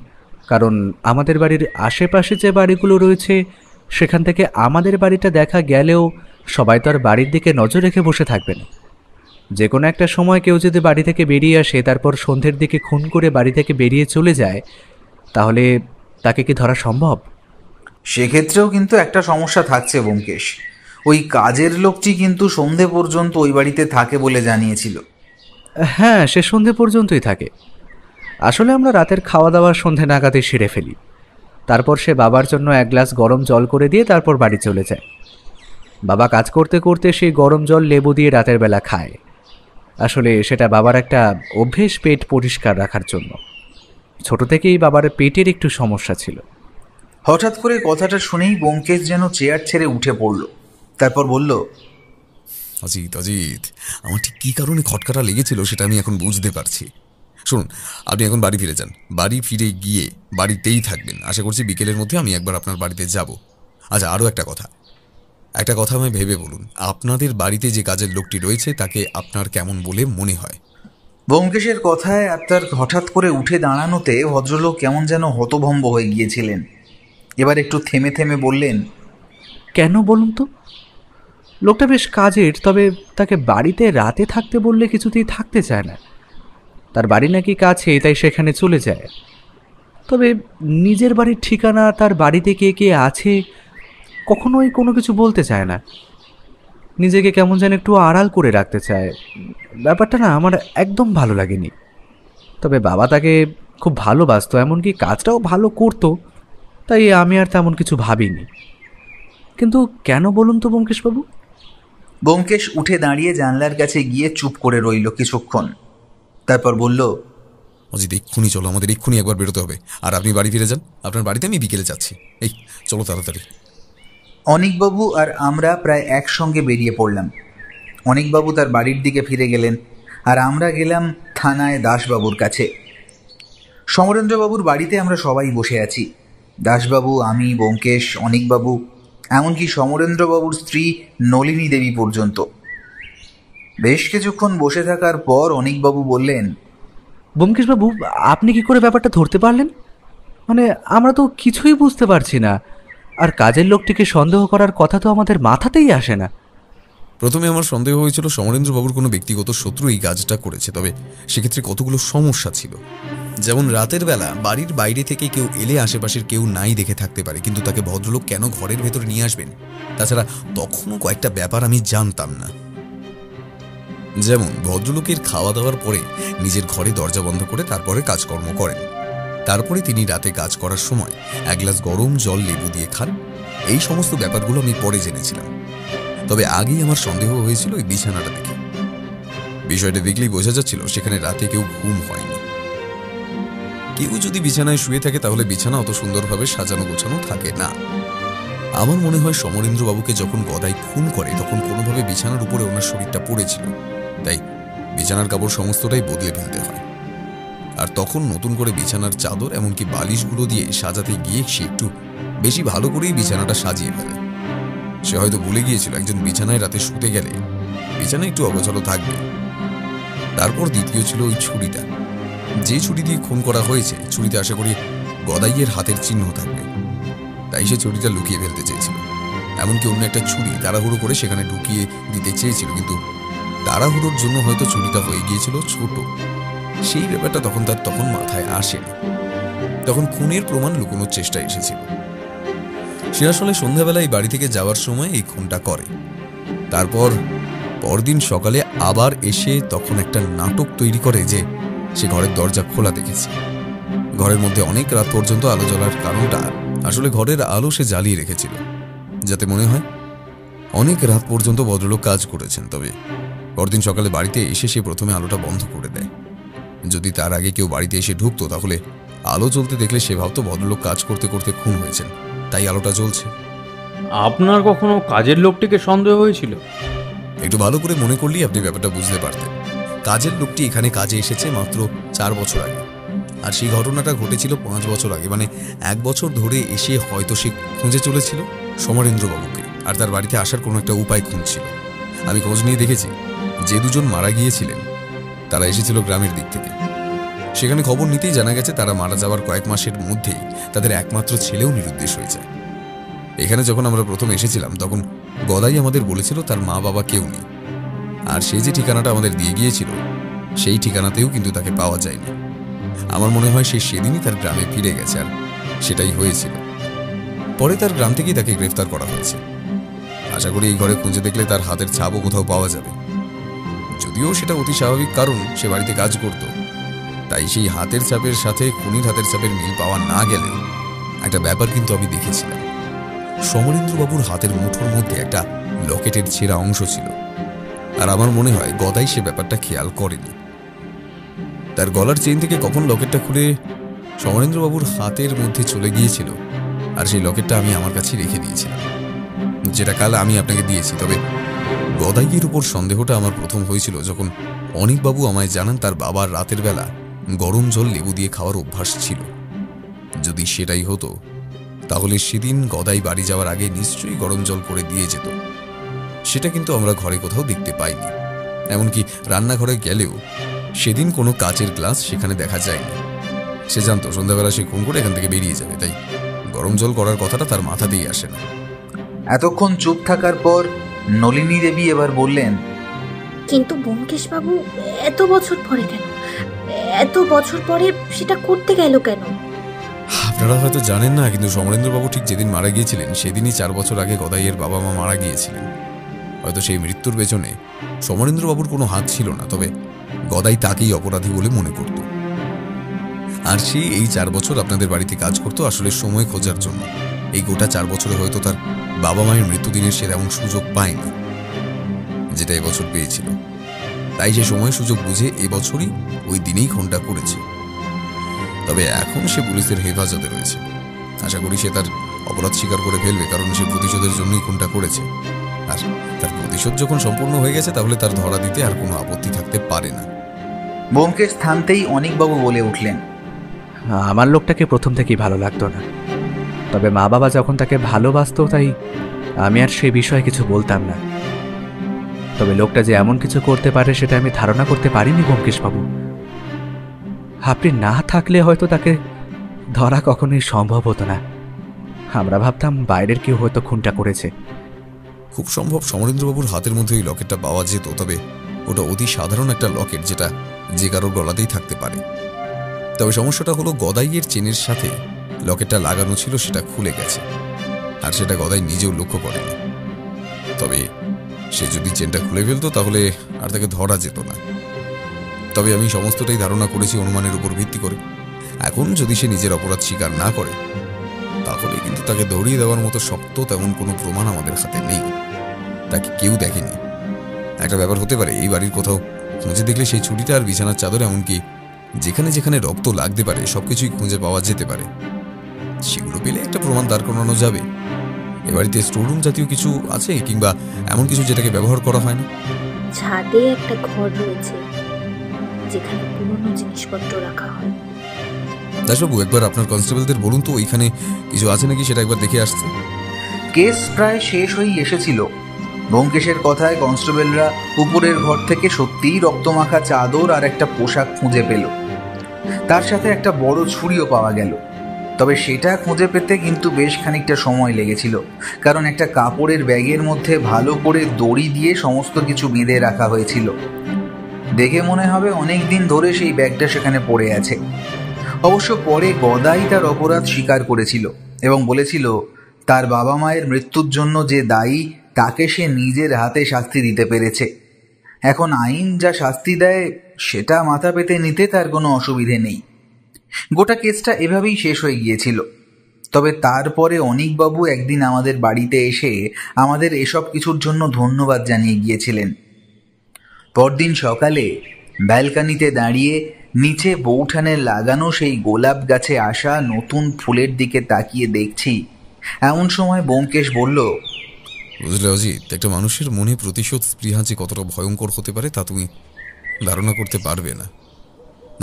কারণ আমাদের বাড়ির আশেপাশে যে বাড়িগুলো রয়েছে সেখান থেকে আমাদের বাড়িটা দেখা গেলেও সবাই তো আর বাড়ির দিকে নজর রেখে বসে থাকবে না। যে কোনো একটা সময় কেউ যদি বাড়ি থেকে বেরিয়ে আসে তারপর সন্ধ্যের দিকে খুন করে বাড়ি থেকে বেরিয়ে চলে যায়, তাহলে তাকে কি ধরা সম্ভব? সেক্ষেত্রেও কিন্তু একটা সমস্যা থাকছে ব্যোমকেশ। ওই কাজের লোকটি কিন্তু সন্ধে পর্যন্ত ওই বাড়িতে থাকে বলে জানিয়েছিল। হ্যাঁ, সে সন্ধে পর্যন্তই থাকে। আসলে আমরা রাতের খাওয়া দাওয়া সন্ধে নাগাদে সেরে ফেলি, তারপর সে বাবার জন্য 1 গ্লাস গরম জল করে দিয়ে তারপর বাড়ি চলে যায়। বাবা কাজ করতে করতে সেই গরম জল লেবু দিয়ে রাতের বেলা খায়। আসলে সেটা বাবার একটা অভ্যেস, পেট পরিষ্কার রাখার জন্য। ছোট থেকেই বাবার পেটের একটু সমস্যা ছিল। হঠাৎ করে কথাটা শুনেই ব্যোমকেশ যেন চেয়ার ছেড়ে উঠে পড়ল, তারপর বলল, অজিত অজিত, আমার ঠিক কী কারণে খটকাটা লেগেছিল সেটা আমি এখন বুঝতে পারছি। শুনুন, আপনি এখন বাড়ি ফিরে যান, বাড়ি ফিরে গিয়ে বাড়িতেই থাকবেন। আশা করছি বিকেলের মধ্যে আমি একবার আপনার বাড়িতে যাব। আচ্ছা, আরও একটা কথা আমায় ভেবে বলুন, আপনাদের বাড়িতে যে কাজের লোকটি রয়েছে তাকে আপনার কেমন বলে মনে হয়? ব্যোমকেশের কথায় আপনার হঠাৎ করে উঠে দাঁড়ানোতে ভদ্রলোক কেমন যেন হতভম্ব হয়ে গিয়েছিলেন। এবার একটু থেমে থেমে বললেন, কেন বলুন তো? লোকটা বেশ কাজের, তবে তাকে বাড়িতে রাতে থাকতে বললে কিছুতেই থাকতে চায় না। তার বাড়ি নাকি কাছে, তাই সেখানে চলে যায়। তবে নিজের বাড়ির ঠিকানা, তার বাড়িতে কে কে আছে, কখনোই কোনো কিছু বলতে চায় না। নিজেকে কেমন যেন একটু আড়াল করে রাখতে চায়। ব্যাপারটা না আমার একদম ভালো লাগেনি। তবে বাবা তাকে খুব ভালোবাসতো, এমনকি কাজটাও ভালো করতো, তাই আমি আর তেমন কিছু ভাবিনি। কিন্তু কেন বলুন তো ব্যোমকেশবাবু? ব্যোমকেশ উঠে দাঁড়িয়ে জানলার কাছে গিয়ে চুপ করে রইল কিছুক্ষণ, তারপর বলল, অজিত, এক্ষুনি চলো, আমাদের এক্ষুনি একবার বেরোতে হবে। আর আপনি বাড়ি ফিরে যান, আপনার বাড়িতে আমি বিকেলে যাচ্ছি। এই চলো তাড়াতাড়ি। অনিকবাবু আর আমরা প্রায় একসঙ্গে বেরিয়ে পড়লাম। অনিকবাবু তার বাড়ির দিকে ফিরে গেলেন, আর আমরা গেলাম থানায় দাসবাবুর কাছে। সমরেন্দ্রবাবুর বাড়িতে আমরা সবাই বসে আছি। দাসবাবু, আমি, ব্যোমকেশ, অনিকবাবু, এমনকি সমরেন্দ্রবাবুর স্ত্রী নলিনী দেবী পর্যন্ত। বেশ কিছুক্ষণ বসে থাকার পর অনিকবাবু বললেন, ব্যোমকেশবাবু, আপনি কি করে ব্যাপারটা ধরতে পারলেন? মানে আমরা তো কিছুই বুঝতে পারছি না, আর কাজের লোকটিকে সন্দেহ করার কথা তো আমাদের মাথাতেই আসে না। প্রথমে আমার সন্দেহ হয়েছিল সমরেন্দ্রবাবুর কোনো ব্যক্তিগত শত্রু এই কাজটা করেছে, তবে সেক্ষেত্রে কতগুলো সমস্যা ছিল। যেমন রাতের বেলা বাড়ির বাইরে থেকে কেউ এলে আশেপাশের কেউ নাই দেখে থাকতে পারে, কিন্তু তাকে ভদ্রলোক কেন ঘরের ভেতরে নিয়ে আসবেন? তাছাড়া তখনও কয়েকটা ব্যাপার আমি জানতাম না। যেমন ভদ্রলোকের খাওয়া দাওয়ার পরে নিজের ঘরে দরজা বন্ধ করে তারপরে কাজকর্ম করেন, তারপরে তিনি রাতে কাজ করার সময় এক গ্লাস গরম জল লেবু দিয়ে খান। এই সমস্ত ব্যাপারগুলো আমি পরে জেনেছিলাম, তবে আগেই আমার সন্দেহ হয়েছিল ওই বিছানাটা দেখে। বিষয়টা দেখলেই বোঝা যাচ্ছিল সেখানে রাতে কেউ ঘুম হয়নি। কেউ যদি বিছানায় শুয়ে থাকে তাহলে বিছানা অত সুন্দরভাবে সাজানো গোছানো থাকে না। আমার মনে হয় সমরেন্দ্রবাবুকে যখন গদাই খুন করে তখন কোনোভাবে বিছানার উপরে ওনার শরীরটা পড়েছিল, তাই বিছানার কাপড় সমস্তটাই বদলে ফেলতে হয়। আর তখন নতুন করে বিছানার চাদর এমনকি বালিশগুলো দিয়ে সাজাতে গিয়ে সে একটু বেশি ভালো করেই বিছানাটা সাজিয়ে ফেলে। সে হয়তো ভুলে গিয়েছিল একজন বিছানায় রাতে শুতে গেলে বিছানা একটু অগোছালো থাকবে। তারপর দ্বিতীয় ছিল ওই ছুরিটা, যে ছুরি দিয়ে খুন করা হয়েছে ছুরিতে আশা করি গদাইয়ের হাতের চিহ্ন থাকবে, তাই সে ছুরিটা লুকিয়ে ফেলতে চেয়েছিল। এমনকি অন্য একটা ছুরি তাড়াহুড়ো করে সেখানে ঢুকিয়ে দিতে চেয়েছিল, কিন্তু তাড়াহুড়োর জন্য হয়তো ছুরিটা হয়ে গিয়েছিল ছোট। সেই ব্যাপারটা তখন মাথায় আসেনি। তখন খুনের প্রমাণ লুকোনোর চেষ্টা এসেছিল। সে আসলে সন্ধ্যাবেলায় বাড়ি থেকে যাওয়ার সময় এই খুনটা করে। তারপর পরদিন সকালে আবার এসে তখন একটা নাটক তৈরি করে যে সে ঘরের দরজা খোলা দেখেছে। ঘরের মধ্যে অনেক রাত পর্যন্ত আলো জ্বলার কারণটা আসলে ঘরের আলো সে জ্বালিয়ে রেখেছিল, যাতে মনে হয় অনেক রাত পর্যন্ত ভদ্রলোক কাজ করেছেন। তবে পরদিন সকালে বাড়িতে এসে সে প্রথমে আলোটা বন্ধ করে দেয়। যদি তার আগে কেউ বাড়িতে এসে ঢুকতো তাহলে আলো জ্বলতে দেখলে সে ভাবতো ভদ্রলোক কাজ করতে করতে খুন হয়েছেন, তাই আলোটা জ্বলছে। আপনার কখনো কাজের লোকটিকে সন্দেহ হয়েছিল? একটু ভালো করে মনে করলেই আপনি ব্যাপারটা বুঝতে পারতেন। কাজের লোকটি এখানে কাজে এসেছে মাত্র 4 বছর আগে, আর সেই ঘটনাটা ঘটেছিল 5 বছর আগে। মানে 1 বছর ধরে এসে হয়তো সে খুঁজে চলেছিল সমরেন্দ্রবাবুকে, আর তার বাড়িতে আসার কোনো একটা উপায় খুঁজছিল। আমি খোঁজ নিয়ে দেখেছি যে দুজন মারা গিয়েছিলেন তারা এসেছিল গ্রামের দিক থেকে। সেখানে খবর নিতেই জানা গেছে তারা মারা যাওয়ার কয়েক মাসের মধ্যেই তাদের একমাত্র ছেলেও নিরুদ্দেশ হয়েছে। এখানে যখন আমরা প্রথম এসেছিলাম তখন গদাই আমাদের বলেছিল তার মা বাবা কেউ নেই, আর সে যে ঠিকানাটা আমাদের দিয়ে গিয়েছিল সেই ঠিকানাতেও কিন্তু তাকে পাওয়া যায়নি। আমার মনে হয় সে সেদিনই তার গ্রামে ফিরে গেছে, আর সেটাই হয়েছিল। পরে তার গ্রাম থেকেই তাকে গ্রেফতার করা হয়েছে। আশা করি এই ঘরে খুঁজে দেখলে তার হাতের ছাপও কোথাও পাওয়া যাবে। যদিও সেটা অতি স্বাভাবিক, কারণ সে বাড়িতে কাজ করত, তাই সেই হাতের ছাপের সাথে খুনির হাতের ছাপের মিল পাওয়া না গেলে একটা ব্যাপার কিন্তু আমি দেখেছিলাম। সমরেন্দ্রবাবুর হাতের মুঠোর মধ্যে একটা লকেটের ছেঁড়া অংশ ছিল, আর আমার মনে হয় গদাই সে ব্যাপারটা খেয়াল করেনি। তার গলার চেইন থেকে কখন লকেটটা খুলে সমরেন্দ্রবাবুর হাতের মধ্যে চলে গিয়েছিল, আর সেই লকেটটা আমি আমার কাছে রেখে দিয়েছিলাম, যেটা কাল আমি আপনাকে দিয়েছি। তবে গদাইয়ের উপর সন্দেহটা আমার প্রথম হয়েছিল যখন অনিকবাবু আমায় জানান তার বাবার রাতের বেলা গরম জল লেবু দিয়ে খাওয়ার অভ্যাস ছিল। যদি সেটাই হতো তাহলে সেদিন গদাই বাড়ি যাওয়ার আগে নিশ্চয়ই গরম জল করে দিয়ে যেত। সেটা কিন্তু আমরা ঘরে কোথাও দেখতে পাইনি, এমনকি রান্নাঘরে গেলেও সেদিন কোনো কাচের গ্লাস সেখানে দেখা যায়নি। সে জানতো সন্ধ্যাবেলা সে খুন করে এখান থেকে বেরিয়ে যাবে, তাই গরম জল করার কথাটা তার মাথাতেই আসে না। এতক্ষণ চুপ থাকার পর নলিনী দেবী এবার বললেন, কিন্তু ব্যোমকেশবাবু এত বছর পরে কেন, এত বছর পরে সেটা করতে গেল কেন? আপনারা হয়তো জানেন না, কিন্তু সমরেন্দ্রবাবু ঠিক যেদিন মারা গিয়েছিলেন সেদিনই 4 বছর আগে গদাইয়ের বাবা মা মারা গিয়েছিলেন। হয়তো সেই মৃত্যুর পেছনে সমরেন্দ্রবাবুর কোনো হাত ছিল না, তবে গদাই তাকেই অপরাধী বলে মনে করত। আর সে এই 4 বছর আপনাদের বাড়িতে কাজ করতো আসলে সময় খোঁজার জন্য। এই গোটা 4 বছরে হয়তো তার বাবা মায়ের মৃত্যুদিনের সে তেমন সুযোগ পায়নি, যেটা এবছর পেয়েছিল। তাই সে সময় সুযোগ বুঝে এবছরই ওই দিনেই খুনটা করেছে। তবে এখন সে পুলিশের হেফাজতে রয়েছে। আশা করি সে তার অপরাধ স্বীকার করে ফেলবে, কারণ সে প্রতিশোধের জন্যই খুনটা করেছে। আর তার প্রতিশোধ যখন সম্পূর্ণ হয়ে গেছে তাহলে তার ধরা দিতে আর কোনো আপত্তি থাকতে পারে না। ব্যোমকেশ থামতেই অনিকবাবু বলে উঠলেন, আমার লোকটাকে প্রথম থেকেই ভালো লাগতো না, তবে মা বাবা যখন তাকে ভালোবাসতো তাই আমি আর সেই বিষয়ে কিছু বলতাম না। তবে লোকটা যে এমন কিছু করতে পারে সেটা আমি ধারণা করতে পারিনি ব্যোমকেশবাবু। আপনি না থাকলে হয়তো তাকে ধরা কখনোই সম্ভব হতো না। আমরা ভাবতাম বাইরের কেউ হয়তো খুনটা করেছে। খুব সম্ভব সমরেন্দ্রবাবুর হাতের মধ্যে ওই লকেটটা পাওয়া যেত, তবে ওটা অতি সাধারণ একটা লকেট, যেটা যে কারোর গলাতেই থাকতে পারে। তবে সমস্যাটা হলো গদাইয়ের চেনের সাথে লকেটটা লাগানো ছিল, সেটা খুলে গেছে, আর সেটা গদাই নিজেও লক্ষ্য করেনি। তবে সে যদি চেনটা খুলে ফেলতো তাহলে আর তাকে ধরা যেত না। তবে আমি সমস্তটাই ধারণা করেছি অনুমানের উপর ভিত্তি করে। এখন যদি সে নিজের অপরাধ স্বীকার না করে তাহলে কিন্তু তাকে ধরিয়ে দেওয়ার মতো শক্ত তেমন কোনো প্রমাণ আমাদের হাতে নেই। তাকে কেউ দেখেনি। একটা ব্যাপার হতে পারে, এই বাড়ির কোথাও খুঁজে দেখলে সেই ছুরিটা আর বিছানার চাদর, এমনকি যেখানে যেখানে রক্ত লাগতে পারে সবকিছুই খুঁজে পাওয়া যেতে পারে। সেগুলো পেলে একটা প্রমাণ দাঁড় করানো যাবে। এ বাড়িতে স্টোররুম জাতীয় কিছু আছে, কিংবা এমন কিছু যেটাকে ব্যবহার করা হয় না? ছাদে একটা ঘর রয়েছে যেখানে পুরনো জিনিসপত্র রাখা হয়। দাসবাবু, একবার আপনার কনস্টেবলদের বলুন তো ওইখানে কিছু আছে নাকি, সেটা একবার দেখে আসছে। কেস প্রায় শেষ হয়েই এসেছিল। ব্যোমকেশের কথায় কনস্টেবলরা উপরের ঘর থেকে সত্যিই রক্তমাখা চাদর আর একটা পোশাক খুঁজে পেল। তার সাথে একটা বড় ছুরিও পাওয়া গেল। তবে সেটা খুঁজে পেতে কিন্তু বেশ খানিকটা সময় লেগেছিল, কারণ একটা কাপড়ের ব্যাগের মধ্যে ভালো করে দড়ি দিয়ে সমস্ত কিছু বেঁধে রাখা হয়েছিল। দেখে মনে হবে অনেক দিন ধরে সেই ব্যাগটা সেখানে পড়ে আছে। অবশ্য পরে গদাই তার অপরাধ স্বীকার করেছিল এবং বলেছিল তার বাবা মায়ের মৃত্যুর জন্য যে দায়ী তাকে সে নিজের হাতে শাস্তি দিতে পেরেছে। এখন আইন যা শাস্তি দেয় সেটা মাথা পেতে নিতে তার কোনো অসুবিধে নেই। গোটা কেসটা এভাবেই শেষ হয়ে গিয়েছিল। তবে তারপরে অনিকবাবু একদিন আমাদের বাড়িতে এসে আমাদের এসব কিছুর জন্য ধন্যবাদ জানিয়ে গিয়েছিলেন। পরদিন সকালে ব্যালকানিতে দাঁড়িয়ে নিচে বৌঠানে লাগানো সেই গোলাপ গাছে আসা নতুন ফুলের দিকে তাকিয়ে দেখছি, এমন সময় ব্যোমকেশ বলল, বুঝলে অজিত, একটা মানুষের মনে প্রতিশোধ স্পৃহা যে কতটা ভয়ঙ্কর হতে পারে তা তুমি ধারণা করতে পারবে না।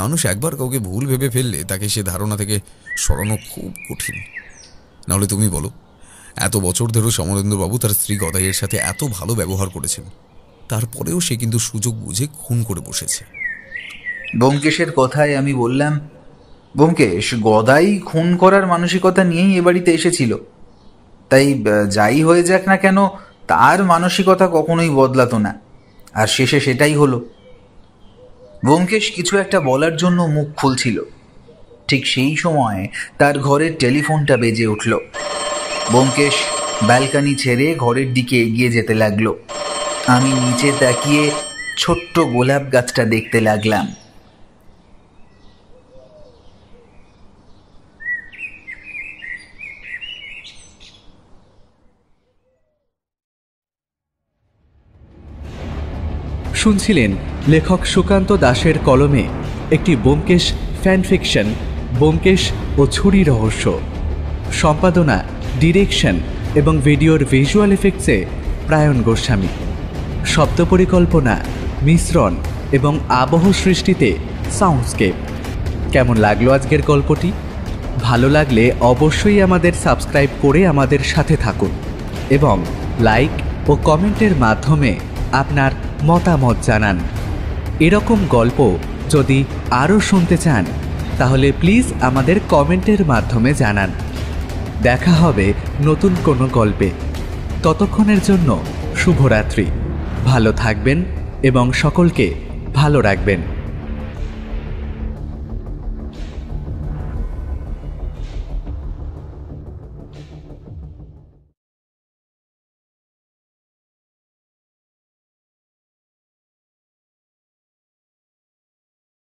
মানুষ একবার কাউকে ভুল ভেবে ফেললে তাকে সে ধারণা থেকে সরানো খুব কঠিন। নাহলে তুমি বলো, এত বছর ধরে সমরেন্দ্রবাবু তার স্ত্রী গদাইয়ের সাথে এত ভালো ব্যবহার করেছেন, তারপরেও সে কিন্তু সুযোগ বুঝে খুন করে বসেছে। ব্যোমকেশের কথায় আমি বললাম, ব্যোমকেশ, গদাই খুন করার মানসিকতা নিয়েই এ বাড়িতে এসেছিল। তাই যাই হয়ে যাক না কেন তার মানসিকতা কখনোই বদলাতো না, আর শেষে সেটাই হলো। ব্যোমকেশ কিছু একটা বলার জন্য মুখ খুলছিল, ঠিক সেই সময় তার ঘরের টেলিফোনটা বেজে উঠল। ব্যোমকেশ ব্যালকানি ছেড়ে ঘরের দিকে এগিয়ে যেতে লাগলো। আমি নিচে তাকিয়ে ছোট্ট গোলাপ গাছটা দেখতে লাগলাম। শুনছিলেন লেখক সুকান্ত দাশের কলমে একটি ব্যোমকেশ ফ্যানফিকশন, ব্যোমকেশ ও ছুরি রহস্য। সম্পাদনা, ডিরেকশন এবং ভিডিওর ভিজুয়াল এফেক্টসে প্রায়ণ গোস্বামী। শব্দ পরিকল্পনা, মিশ্রণ এবং আবহ সৃষ্টিতে সাউন্ডস্কেপ। কেমন লাগলো আজকের গল্পটি? ভালো লাগলে অবশ্যই আমাদের সাবস্ক্রাইব করে আমাদের সাথে থাকুন এবং লাইক ও কমেন্টের মাধ্যমে আপনার মতামত জানান। এরকম গল্প যদি আরও শুনতে চান তাহলে প্লিজ আমাদের কমেন্টের মাধ্যমে জানান। দেখা হবে নতুন কোনো গল্পে। ততক্ষণের জন্য শুভরাত্রি। ভালো থাকবেন এবং সকলকে ভালো রাখবেন।